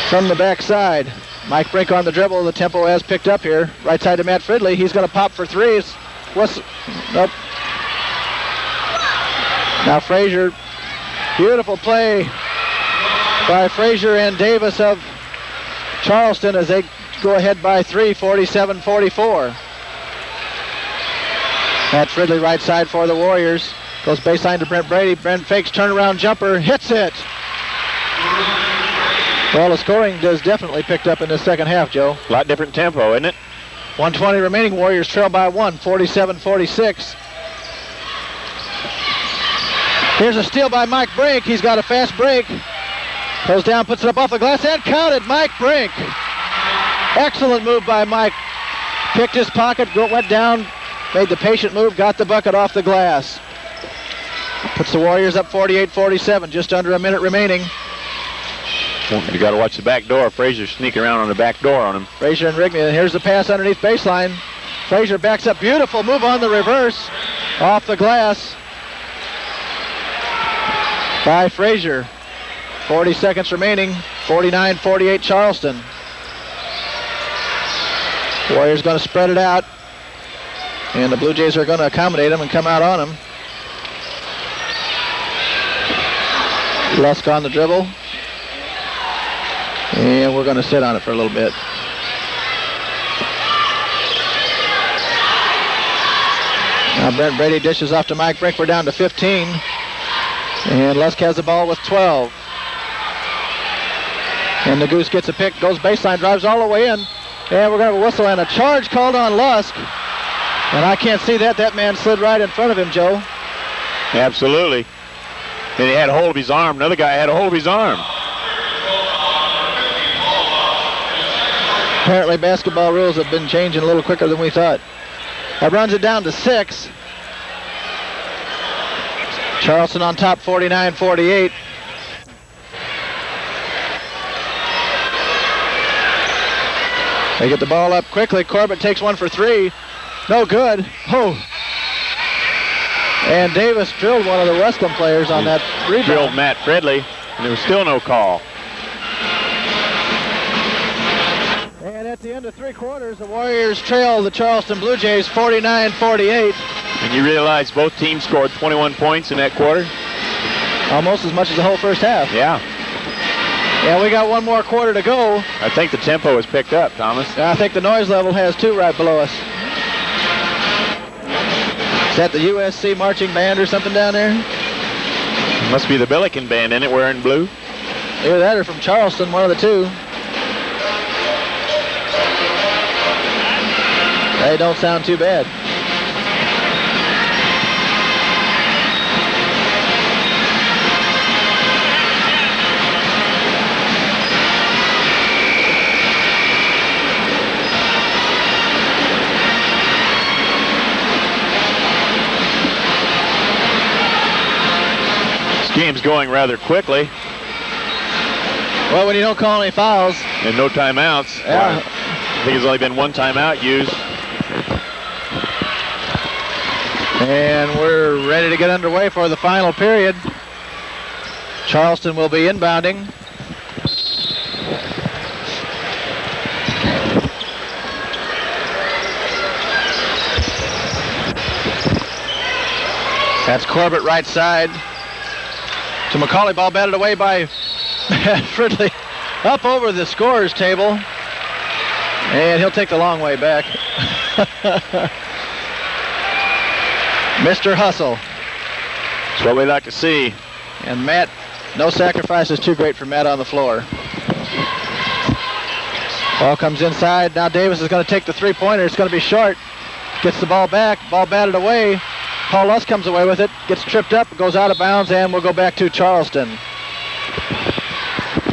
from the backside. Mike Brink on the dribble. The tempo has picked up here. Right side to Matt Fridley. He's going to pop for threes. Nope. Now Frazier. Beautiful play by Frazier and Davis of Charleston as they go ahead by 3, 47-44. Matt Fridley right side for the Warriors. Goes baseline to Brent Brede. Brent fakes turnaround jumper. Hits it. Well, the scoring has definitely picked up in the second half, Joe. A lot different tempo, isn't it? 1:20 remaining. Warriors trail by 1, 47-46. Here's a steal by Mike Brink. He's got a fast break. Goes down, puts it up off the glass, and counted. Mike Brink. Excellent move by Mike. Picked his pocket, went down, made the patient move, got the bucket off the glass. Puts the Warriors up 48-47, just under a minute remaining. You got to watch the back door. Frazier sneaking around on the back door on him. Frazier and Rigney. And here's the pass underneath baseline. Frazier backs up. Beautiful move on the reverse. Off the glass by Frazier. 40 seconds remaining. 49-48 Charleston. Warriors going to spread it out. And the Blue Jays are going to accommodate him and come out on him. Lusk on the dribble. And we're going to sit on it for a little bit. Now Brent Brede dishes off to Mike Brink. We're down to 15. And Lusk has the ball with 12. And the Goose gets a pick, goes baseline, drives all the way in. And we're going to have a whistle and a charge called on Lusk. And I can't see that. That man slid right in front of him, Joe. Absolutely. And he had a hold of his arm. Another guy had a hold of his arm. Apparently basketball rules have been changing a little quicker than we thought. That runs it down to 6. Charleston on top, 49-48. They get the ball up quickly. Corbett takes one for 3. No good. Oh. And Davis drilled one of the Wesclin players on that rebound. Drilled Matt Fridley, and there was still no call. And at the end of 3 quarters, the Warriors trail the Charleston Blue Jays 49-48. And you realize both teams scored 21 points in that quarter? Almost as much as the whole first half. Yeah. Yeah, we got one more quarter to go. I think the tempo has picked up, Thomas. I think the noise level has too right below us. Is that the USC marching band or something down there? Must be the Billiken band, isn't it, wearing blue? Either that or from Charleston, one of the two. They don't sound too bad. Game's going rather quickly. Well, when you don't call any fouls. And no timeouts. Yeah. I think there's only been one timeout used. And we're ready to get underway for the final period. Charleston will be inbounding. That's Corbett right side. To McCauley, ball batted away by Fridley up over the scorer's table. And he'll take the long way back. Mr. Hustle. That's what we like to see. And Matt, no sacrifice is too great for Matt on the floor. Ball comes inside. Now Davis is going to take the three-pointer. It's going to be short. Gets the ball back. Ball batted away. Paul Lusk comes away with it, gets tripped up, goes out of bounds, and we'll go back to Charleston.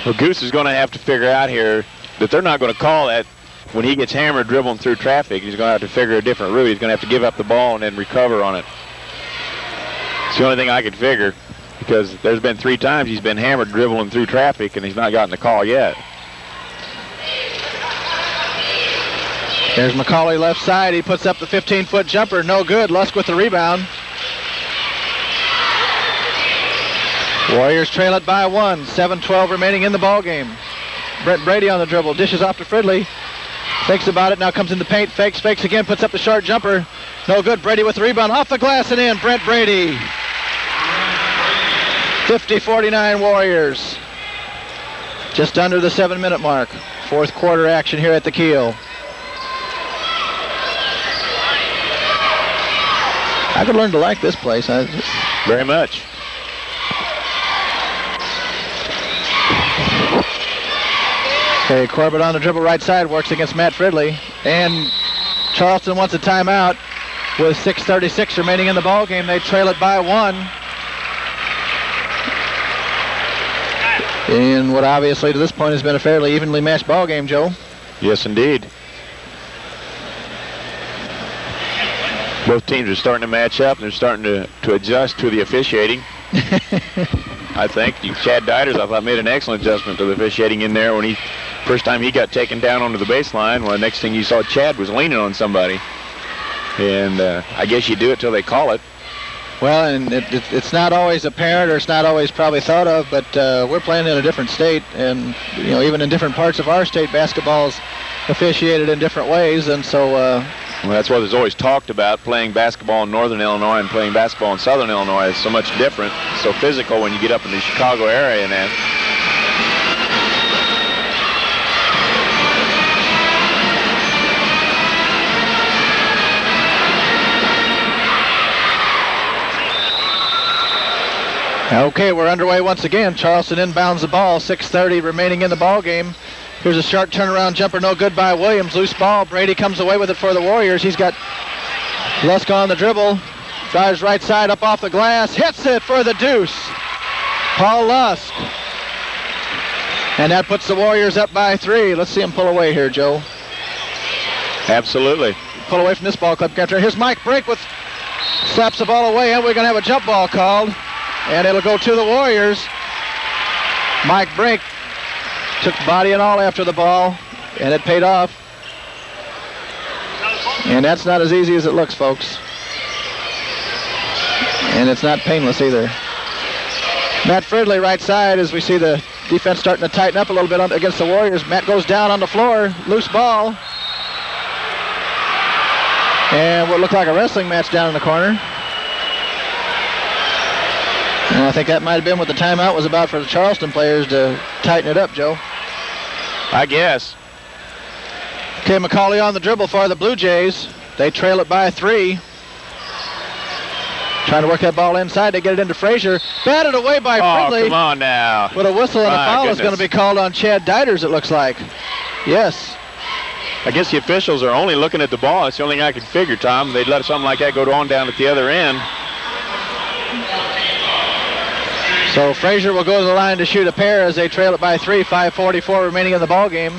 Well, Goose is going to have to figure out here that they're not going to call that when he gets hammered dribbling through traffic. He's going to have to figure a different route. He's going to have to give up the ball and then recover on it. It's the only thing I could figure. because there's been 3 times he's been hammered dribbling through traffic, and he's not gotten the call yet. There's McCauley left side. He puts up the 15-foot jumper. No good. Lusk with the rebound. Warriors trail it by 1. 7:12 remaining in the ball game. Brent Brede on the dribble. Dishes off to Fridley. Thinks about it. Now comes in the paint. Fakes again. Puts up the short jumper. No good. Brede with the rebound. Off the glass and in. Brent Brede. 50-49 Warriors. Just under the 7-minute mark. Fourth quarter action here at the Keel. I could learn to like this place. Very much. Okay, Corbett on the dribble right side, works against Matt Fridley. And Charleston wants a timeout with 6:36 remaining in the ball game. They trail it by 1. In what obviously to this point has been a fairly evenly matched ball game, Joe. Yes, indeed. Both teams are starting to match up, and they're starting to adjust to the officiating. I think Chad Deiters, I thought, made an excellent adjustment to the officiating in there when first time he got taken down onto the baseline. Well, the next thing you saw, Chad was leaning on somebody. And I guess you do it till they call it. Well, and it's not always apparent, or it's not always probably thought of, but we're playing in a different state, and even in different parts of our state, basketball's officiated in different ways, and so. Well, that's what is always talked about, playing basketball in northern Illinois and playing basketball in southern Illinois is so much different, so physical when you get up in the Chicago area and that. Okay, we're underway once again. Charleston inbounds the ball, 6:30 remaining in the ball game. Here's a sharp turnaround jumper, no good by Williams. Loose ball. Brede comes away with it for the Warriors. He's got Lusk on the dribble. Drives right side up off the glass. Hits it for the deuce. Paul Lusk. And that puts the Warriors up by 3. Let's see him pull away here, Joe. Absolutely. Pull away from this ball club capture. Here's Mike Brink with slaps the ball away, and we're going to have a jump ball called. And it'll go to the Warriors. Mike Brink took body and all after the ball, and it paid off. And that's not as easy as it looks, folks. And it's not painless either. Matt Fridley right side, as we see the defense starting to tighten up a little bit against the Warriors. Matt goes down on the floor, loose ball. And what looked like a wrestling match down in the corner. And I think that might have been what the timeout was about for the Charleston players to tighten it up, Joe. I guess. Okay, McCauley on the dribble for the Blue Jays. They trail it by 3. Trying to work that ball inside. They get it into Frazier. Batted away by Fridley. Oh, come on now. With a whistle and a foul is going to be called on Chad Deiters, it looks like. Yes. I guess the officials are only looking at the ball. That's the only thing I can figure, Tom. They'd let something like that go on down at the other end. So Frazier will go to the line to shoot a pair as they trail it by 3. 5:44 remaining in the ball game.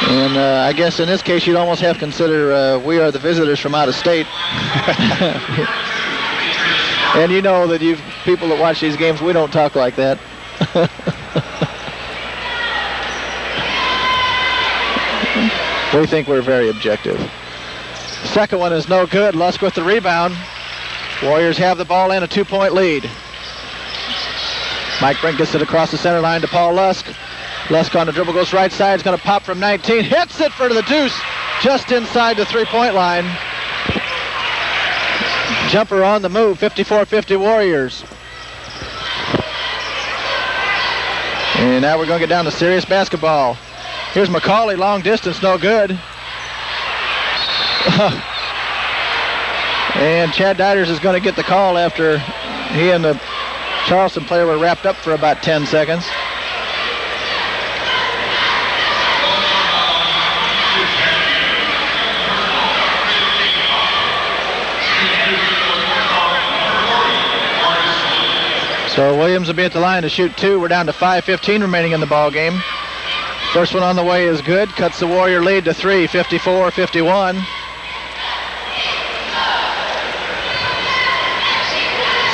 And I guess in this case you'd almost have to consider we are the visitors from out of state. And you know that you people that watch these games, we don't talk like that. We think we're very objective. Second one is no good. Lusk with the rebound. Warriors have the ball and a 2-point lead. Mike Brink gets it across the center line to Paul Lusk. Lusk on the dribble, goes right side. He's going to pop from 19. Hits it for the deuce just inside the 3-point line. Jumper on the move. 54-50 Warriors. And now we're going to get down to serious basketball. Here's McCauley, long distance, no good. And Chad Deiters is going to get the call after he and the Charleston player were wrapped up for about 10 seconds. So Williams will be at the line to shoot 2. We're down to 5:15 remaining in the ball game. First one on the way is good. Cuts the Warrior lead to 3, 54-51.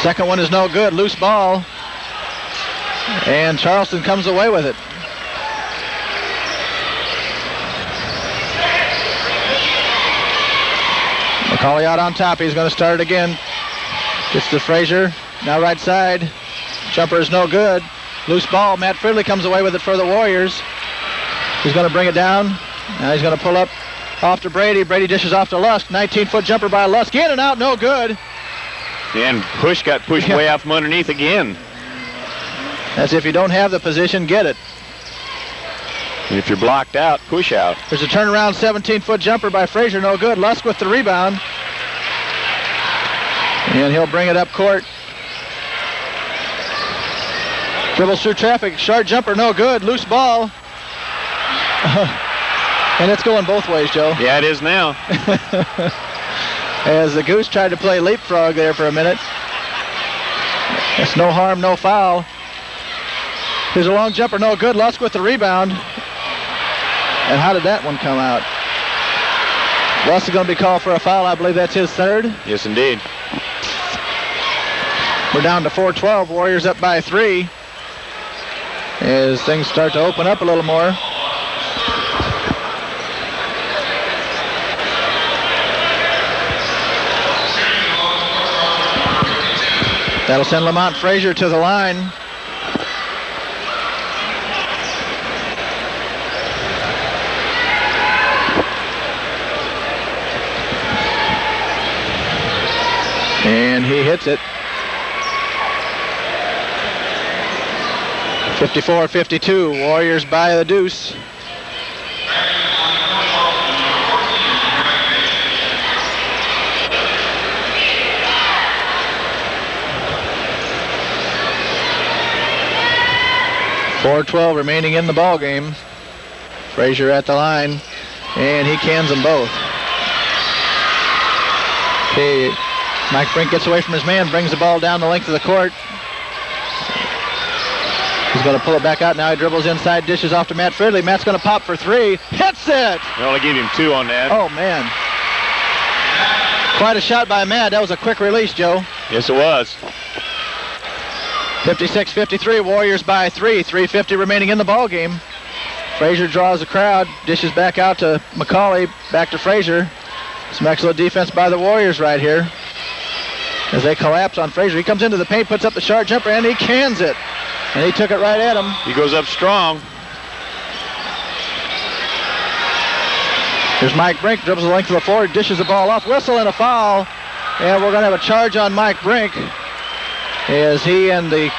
Second one is no good. Loose ball. And Charleston comes away with it. McCauley out on top. He's going to start it again. Gets to Frazier. Now right side. Jumper is no good. Loose ball. Matt Fridley comes away with it for the Warriors. He's going to bring it down. Now he's going to pull up off to Brede. Brede dishes off to Lusk. 19-foot jumper by Lusk. In and out. No good. And got pushed way out from underneath again. As if you don't have the position, get it. And if you're blocked out, push out. There's a turnaround 17-foot jumper by Frazier, no good. Lusk with the rebound. And he'll bring it up court. Dribbles through traffic, short jumper, no good. Loose ball. And it's going both ways, Joe. Yeah, it is now. As the Goose tried to play leapfrog there for a minute. It's no harm, no foul. Here's a long jumper, no good. Lusk with the rebound. And how did that one come out? Lusk is going to be called for a foul. I believe that's his third. Yes, indeed. We're down to 4-12. Warriors up by 3. As things start to open up a little more. That'll send Lamont Frazier to the line. And he hits it. 54-52, Warriors by the deuce. .412 remaining in the ball game. Frazier at the line, and he cans them both. Okay, Mike Brink gets away from his man, brings the ball down the length of the court. He's going to pull it back out now. He dribbles inside, dishes off to Matt Fridley. Matt's going to pop for 3. Hits it! They only gave him 2 on that. Oh, man. Quite a shot by Matt. That was a quick release, Joe. Yes, it was. 56-53, Warriors by 3. 3:50 remaining in the ball game. Frazier draws the crowd, dishes back out to McCauley, back to Frazier. Some excellent defense by the Warriors right here as they collapse on Frazier. He comes into the paint, puts up the short jumper, and he cans it. And he took it right at him. He goes up strong. Here's Mike Brink, dribbles the length of the floor, dishes the ball off, whistle and a foul. And we're going to have a charge on Mike Brink as he and the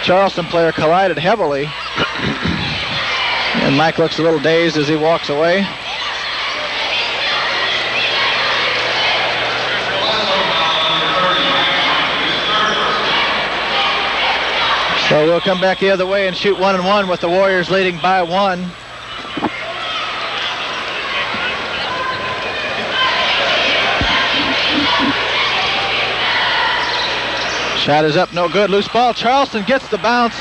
Charleston player collided heavily. And Mike looks a little dazed as he walks away. So we'll come back the other way and shoot 1-1 with the Warriors leading by 1. Shot is up, no good. Loose ball. Charleston gets the bounce.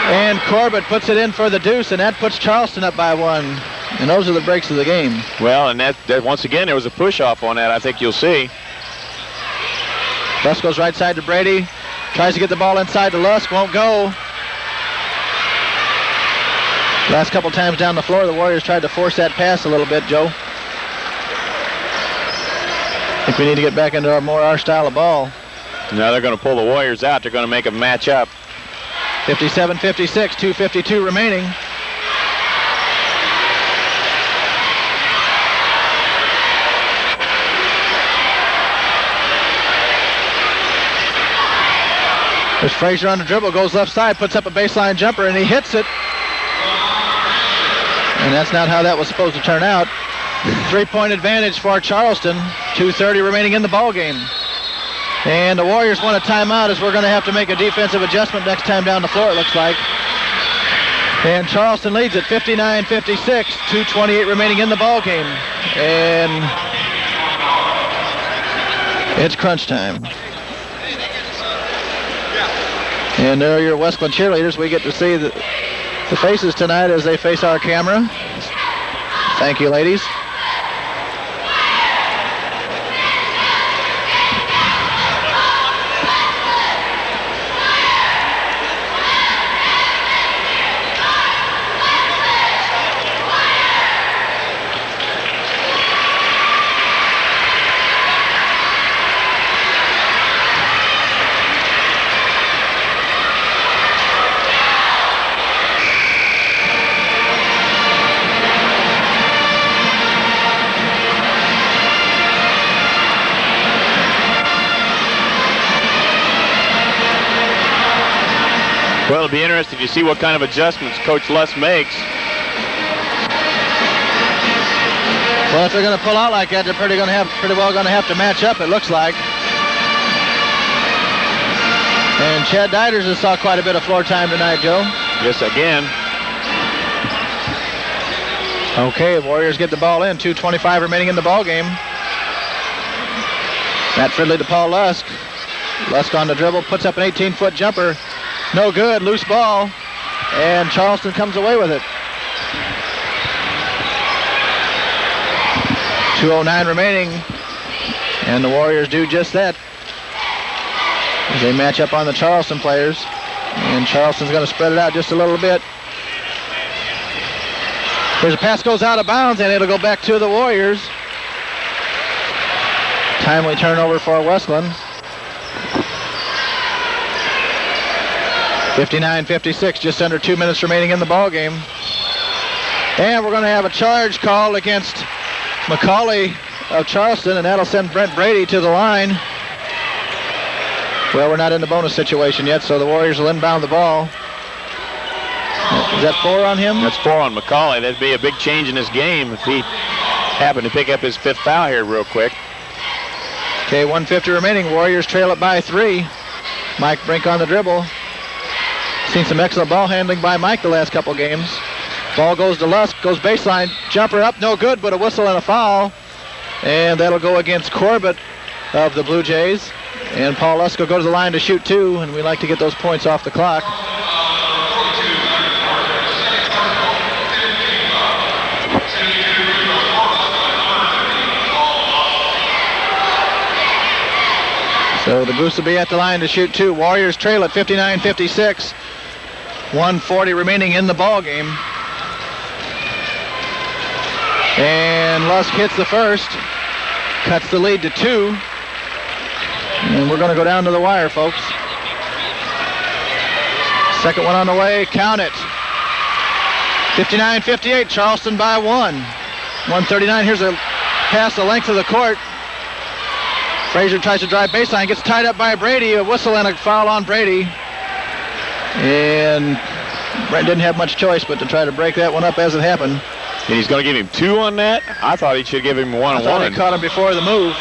And Corbett puts it in for the deuce, and that puts Charleston up by 1. And those are the breaks of the game. Well, and that once again, there was a push-off on that, I think you'll see. Lusk goes right side to Brede. Tries to get the ball inside to Lusk, won't go. Last couple times down the floor, the Warriors tried to force that pass a little bit, Joe. I think we need to get back into our style of ball. Now they're going to pull the Warriors out. They're going to make them match up. 57-56, 2:52 remaining. There's Frazier on the dribble, goes left side, puts up a baseline jumper, and he hits it. And that's not how that was supposed to turn out. 3-point advantage for Charleston. 2:30 remaining in the ball game. And the Warriors want a timeout as we're going to have to make a defensive adjustment next time down the floor, it looks like. And Charleston leads at 59-56, 2:28 remaining in the ball game. And it's crunch time. And there are your Wesclin cheerleaders. We get to see the faces tonight as they face our camera. Thank you, ladies. Well, it'll be interesting to see what kind of adjustments Coach Lusk makes. Well, if they're going to pull out like that, they're pretty well going to have to match up, it looks like. And Chad Deiters has saw quite a bit of floor time tonight, Joe. Yes, again. Okay, Warriors get the ball in. 2:25 remaining in the ball game. Matt Fridley to Paul Lusk. Lusk on the dribble, puts up an 18-foot jumper. No good, loose ball. And Charleston comes away with it. 2:09 remaining. And the Warriors do just that. As they match up on the Charleston players. And Charleston's going to spread it out just a little bit. Here's a pass, goes out of bounds, and it'll go back to the Warriors. Timely turnover for Wesclin. 59-56, just under 2 minutes remaining in the ball game. And we're going to have a charge called against McCauley of Charleston, and that'll send Brent Brede to the line. Well, we're not in the bonus situation yet, so the Warriors will inbound the ball. Is that 4 on him? That's 4 on McCauley. That'd be a big change in his game if he happened to pick up his 5th foul here real quick. Okay, 1:50 remaining. Warriors trail it by 3. Mike Brink on the dribble. Seen some excellent ball handling by Mike the last couple games. Ball goes to Lusk, goes baseline. Jumper up, no good, but a whistle and a foul. And that'll go against Corbett of the Blue Jays. And Paul Lusk will go to the line to shoot 2, and we like to get those points off the clock. So the Goose will be at the line to shoot 2. Warriors trail at 59-56. 1:40 remaining in the ball game. And Lusk hits the first. Cuts the lead to 2. And we're going to go down to the wire, folks. Second one on the way. Count it. 59-58. Charleston by 1. 1:39. Here's a pass the length of the court. Frazier tries to drive baseline, gets tied up by Brede, a whistle and a foul on Brede. And Brent didn't have much choice but to try to break that one up as it happened. And he's going to give him 2 on that? I thought he should give him 1 I on thought 1. he caught him before the move.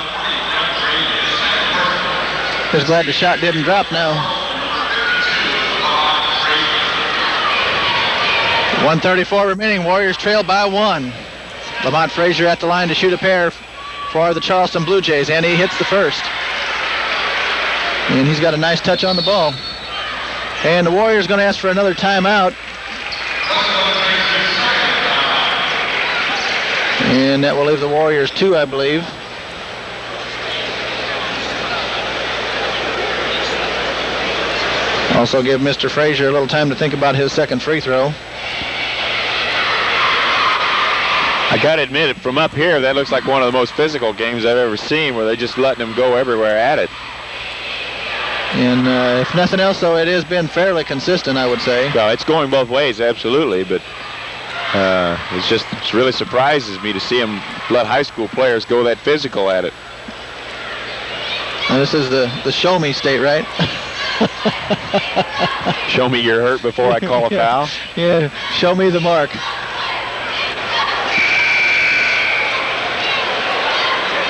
Just glad the shot didn't drop now. 1:34 remaining. Warriors trail by 1. Lamont Frazier at the line to shoot a pair for the Charleston Blue Jays, and he hits the first. And he's got a nice touch on the ball. And the Warriors going to ask for another timeout. And that will leave the Warriors 2, I believe. Also give Mr. Frazier a little time to think about his second free throw. I got to admit, from up here, that looks like one of the most physical games I've ever seen, where they just letting them go everywhere at it. And if nothing else, though, it has been fairly consistent, I would say. Well, it's going both ways, absolutely, but it really surprises me to see them let high school players go that physical at it. Now, this is the show me state, right? Show me you're hurt before I call a foul? Yeah, show me the mark.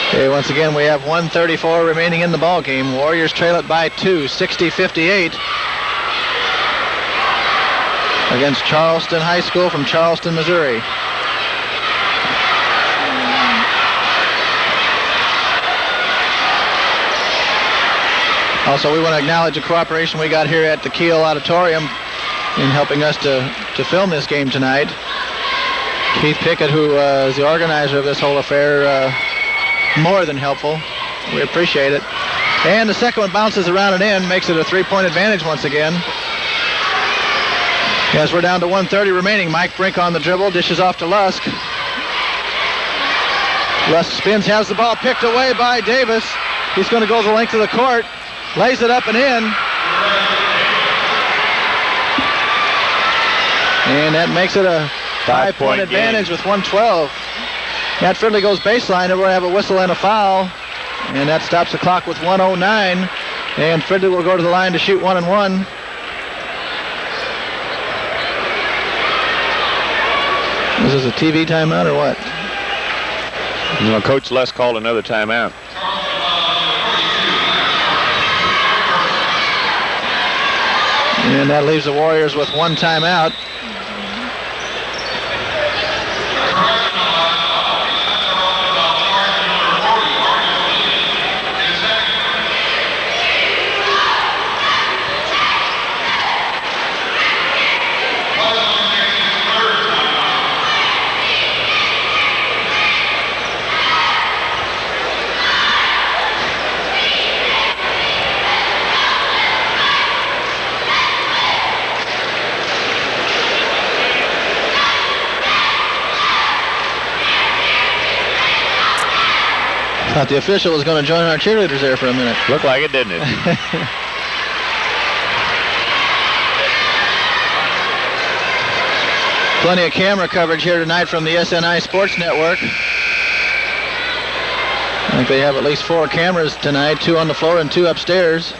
Okay, once again, we have 1:34 remaining in the ball game. Warriors trail it by 2, 60-58. Against Charleston High School from Charleston, Missouri. Also, we want to acknowledge the cooperation we got here at the Kiel Auditorium in helping us to film this game tonight. Keith Pickett, who is the organizer of this whole affair, more than helpful. We appreciate it. And the second one bounces around and in, makes it a 3-point advantage once again. As we're down to 1:30 remaining, Mike Brink on the dribble, dishes off to Lusk. Lusk spins, has the ball picked away by Davis. He's going to go the length of the court, lays it up and in. And that makes it a 5-point advantage with 1:12. Matt Fridley goes baseline, and we're going to have a whistle and a foul. And that stops the clock with 1:09. And Fridley will go to the line to shoot 1 and 1. Is this a TV timeout or what? No, Coach Lusk called another timeout. And that leaves the Warriors with one timeout. Thought the official was going to join our cheerleaders there for a minute. Looked like it, didn't it? Plenty of camera coverage here tonight from the SNI Sports Network. I think they have at least 4 cameras tonight, 2 on the floor and 2 upstairs.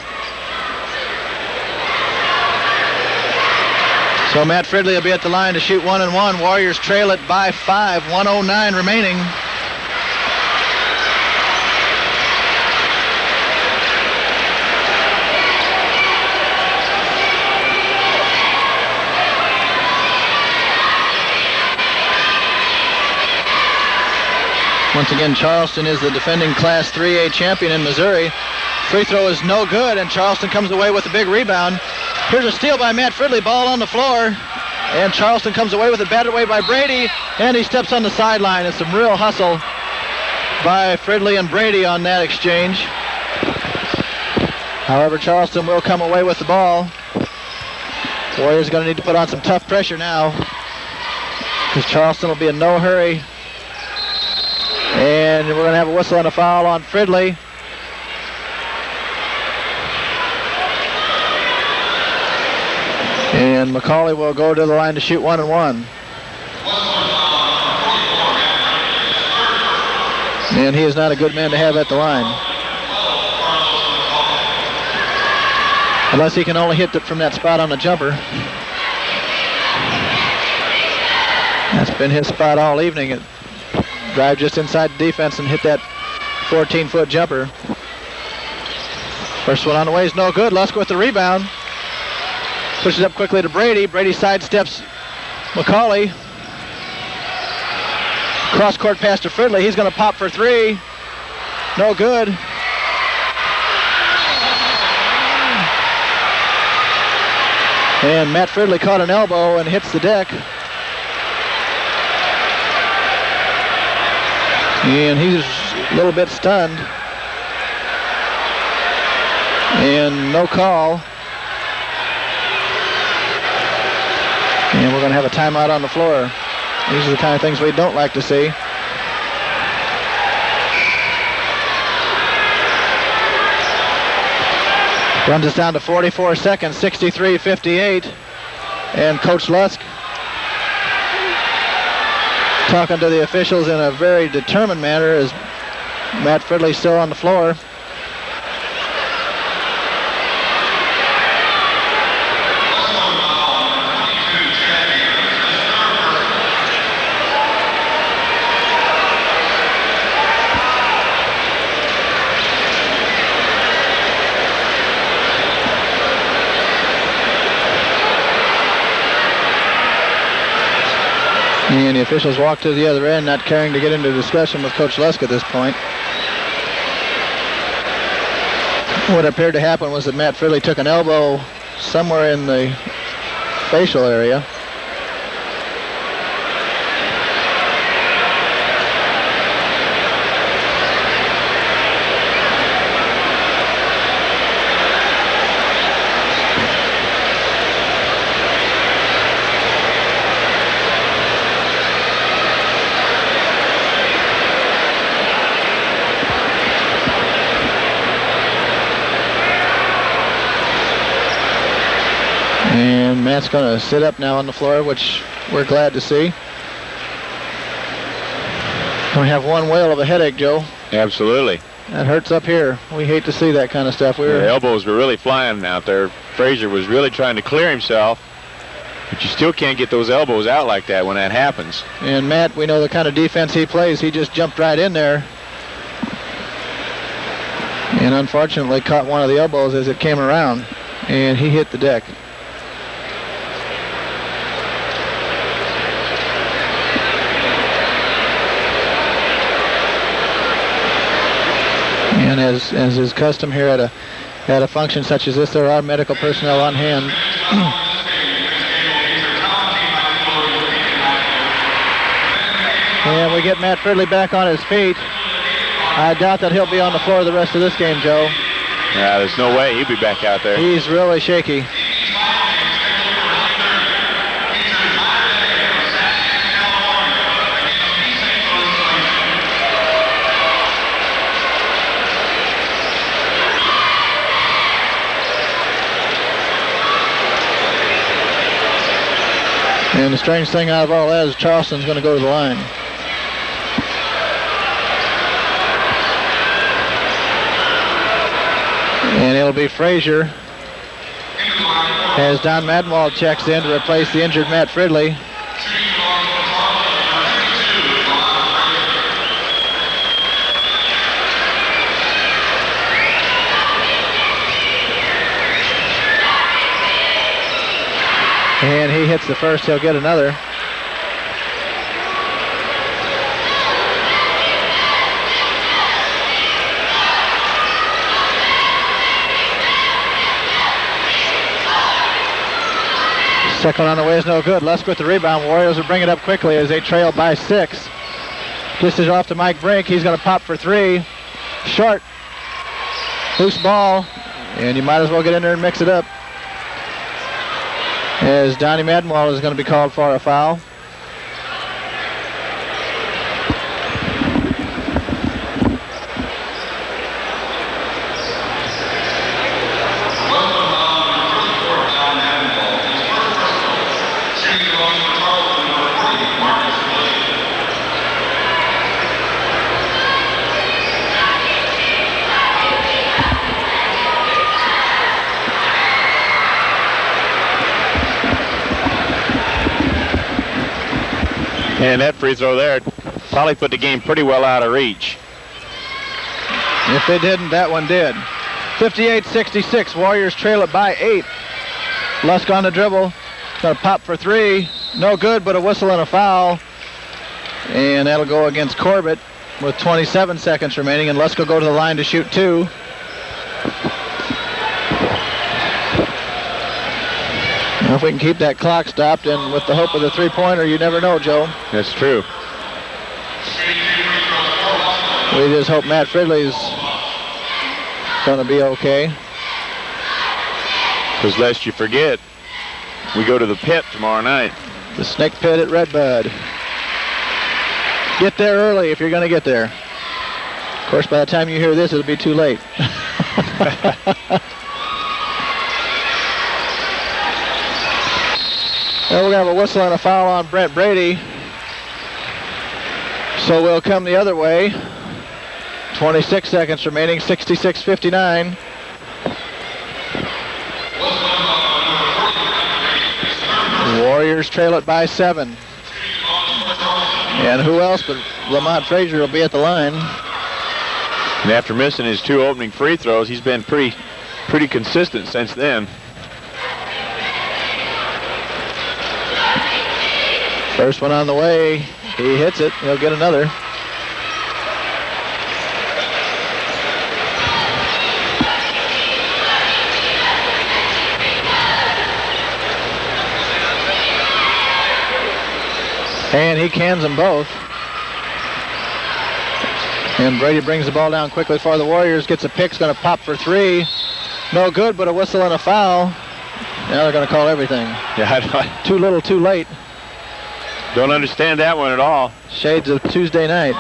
So Matt Fridley will be at the line to shoot 1 and 1. Warriors trail it by 5, 1:09 remaining. Once again, Charleston is the defending Class 3A champion in Missouri. Free throw is no good, and Charleston comes away with a big rebound. Here's a steal by Matt Fridley, ball on the floor. And Charleston comes away with it, batted away by Brede, and he steps on the sideline. It's some real hustle by Fridley and Brede on that exchange. However, Charleston will come away with the ball. Warriors are going to need to put on some tough pressure now, because Charleston will be in no hurry. And we're going to have a whistle and a foul on Fridley. And McCauley will go to the line to shoot 1 and 1. And he is not a good man to have at the line. Unless he can only hit it from that spot on the jumper. That's been his spot all evening. Drive just inside the defense and hit that 14-foot jumper. First one on the way is no good. Lusk with the rebound. Pushes up quickly to Brede. Brede sidesteps McCauley. Cross-court pass to Fridley. He's going to pop for 3. No good. And Matt Fridley caught an elbow and hits the deck. And he's a little bit stunned. And no call. And we're going to have a timeout on the floor. These are the kind of things we don't like to see. Runs us down to 44 seconds, 63-58. And Coach Lusk talking to the officials in a very determined manner as Matt Fridley's still on the floor. And the officials walk to the other end, not caring to get into discussion with Coach Lusk at this point. What appeared to happen was that Matt Fridley took an elbow somewhere in the facial area. Matt's going to sit up now on the floor, which we're glad to see. We have one whale of a headache, Joe. Absolutely. That hurts up here. We hate to see that kind of stuff. The elbows were really flying out there. Frazier was really trying to clear himself. But you still can't get those elbows out like that when that happens. And Matt, we know the kind of defense he plays. He just jumped right in there. And unfortunately caught one of the elbows as it came around. And he hit the deck. And as is custom here at a function such as this, there are medical personnel on hand. And we get Matt Fridley back on his feet. I doubt that he'll be on the floor the rest of this game, Joe. Yeah, there's no way he'll be back out there. He's really shaky. And the strange thing out of all that is Charleston's going to go to the line. And it'll be Frazier as Don Madenwald checks in to replace the injured Matt Fridley. And he hits the first, he'll get another. Second on the way is no good. Lusk with the rebound. Warriors will bring it up quickly as they trail by 6. This is off to Mike Brink. He's going to pop for 3. Short. Loose ball. And you might as well get in there and mix it up. As Donnie Madenwald is going to be called for a foul. And that free throw there probably put the game pretty well out of reach. If they didn't, that one did. 58-66, Warriors trail it by 8. Lusk on the dribble, gonna pop for 3. No good, but a whistle and a foul. And that'll go against Corbett with 27 seconds remaining, and Lusk will go to the line to shoot 2. If we can keep that clock stopped, and with the hope of the three-pointer, you never know, Joe. That's true. We just hope Matt Fridley's going to be okay. Because lest you forget, we go to the pit tomorrow night. The Snake Pit at Redbud. Get there early if you're going to get there. Of course, by the time you hear this, it'll be too late. Well, we're going to have a whistle and a foul on Brent Brede. So we'll come the other way. 26 seconds remaining, 66-59. Warriors trail it by 7. And who else but Lamont Frazier will be at the line. And after missing his 2 opening free throws, he's been pretty consistent since then. First one on the way. He hits it. He'll get another. And he cans them both. And Brede brings the ball down quickly for the Warriors. Gets a pick. He's going to pop for 3. No good, but a whistle and a foul. Now they're going to call everything. Yeah, too little, too late. Don't understand that one at all. Shades of Tuesday night.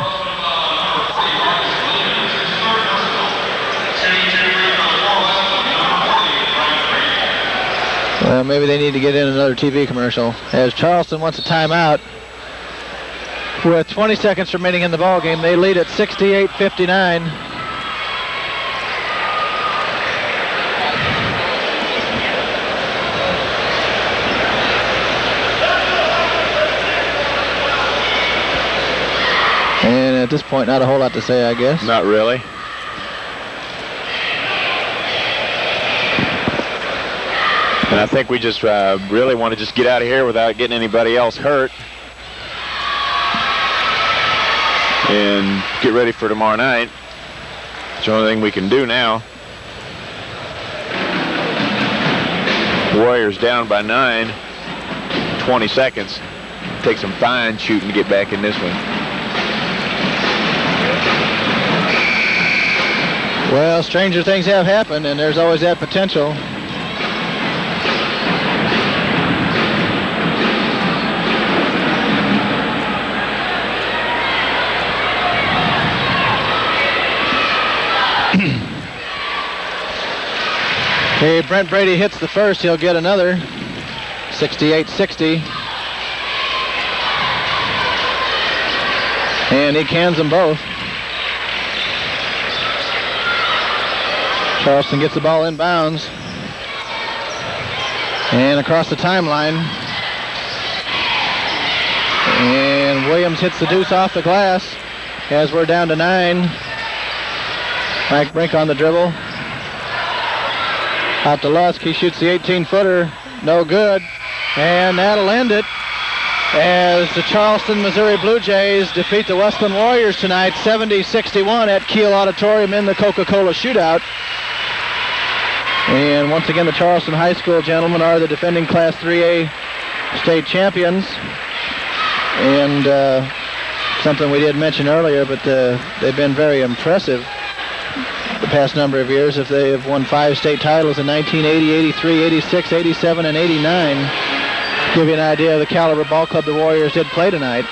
Well, maybe they need to get in another TV commercial. As Charleston wants a timeout. With 20 seconds remaining in the ball game, they lead at 68-59. at this point, not a whole lot to say, I guess. Not really. And I think we just really want to just get out of here without getting anybody else hurt. And get ready for tomorrow night. It's the only thing we can do now. Warriors down by 9, 20 seconds. Take some fine shooting to get back in this one. Well, stranger things have happened, and there's always that potential. Okay, Brent Brede hits the first. He'll get another. 68-60. And he cans them both. Charleston gets the ball inbounds. And across the timeline. And Williams hits the deuce off the glass as we're down to 9. Mike Brink on the dribble. Out to Lusk. He shoots the 18-footer. No good. And that'll end it as the Charleston, Missouri Blue Jays defeat the Wesclin Warriors tonight 70-61 at Kiel Auditorium in the Coca-Cola Shootout. And once again, the Charleston High School gentlemen are the defending Class 3A state champions. And something we did mention earlier, but they've been very impressive the past number of years. If they have won 5 state titles in 1980, 83, 86, 87, and 89. Give you an idea of the caliber ball club the Warriors did play tonight.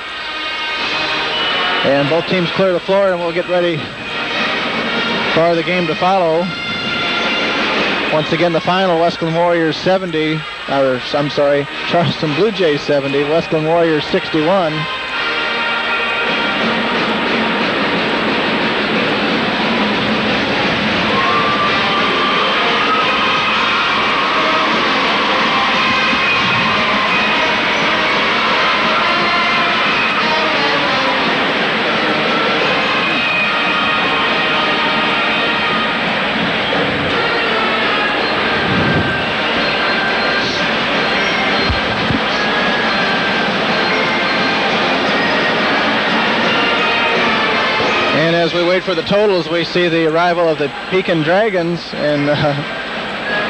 And both teams clear the floor, and we'll get ready for the game to follow. Once again, the final, Wesclin Warriors 70, Charleston Blue Jays 70, Wesclin Warriors 61. As we wait for the totals, we see the arrival of the Pekin Dragons, and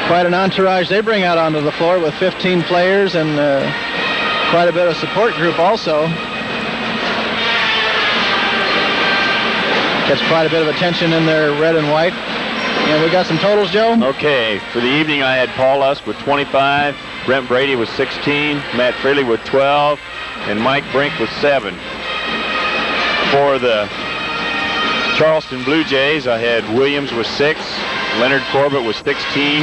quite an entourage they bring out onto the floor with 15 players and quite a bit of support group also. Gets quite a bit of attention in their red and white. And we got some totals, Joe? Okay, for the evening I had Paul Lusk with 25, Brent Brede with 16, Matt Fridley with 12, and Mike Brink with 7. For the Charleston Blue Jays, I had Williams with 6, Leonard Corbett with 16,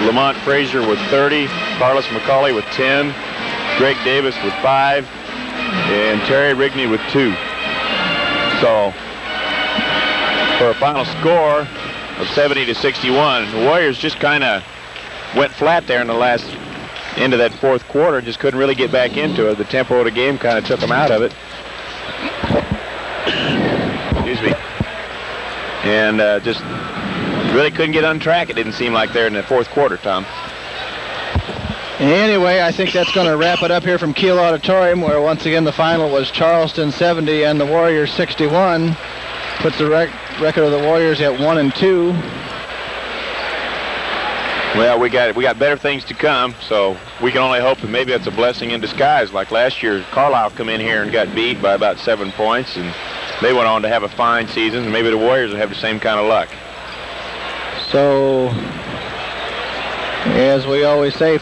Lamont Frazier with 30, Carlos McCauley with 10, Greg Davis with 5, and Terry Rigney with 2. So, for a final score of 70-61, the Warriors just kind of went flat there in the last end of that fourth quarter, just couldn't really get back into it. The tempo of the game kind of took them out of it. Excuse me. And just really couldn't get on track, it didn't seem like there in the fourth quarter, Tom. Anyway, I think that's going to wrap it up here from Kiel Auditorium, where once again the final was Charleston 70 and the Warriors 61. Puts the record of the Warriors at 1-2. Well, we got better things to come, so we can only hope that maybe that's a blessing in disguise. Like last year, Carlisle come in here and got beat by about 7 points, and they went on to have a fine season, and maybe the Warriors will have the same kind of luck. So, as we always say,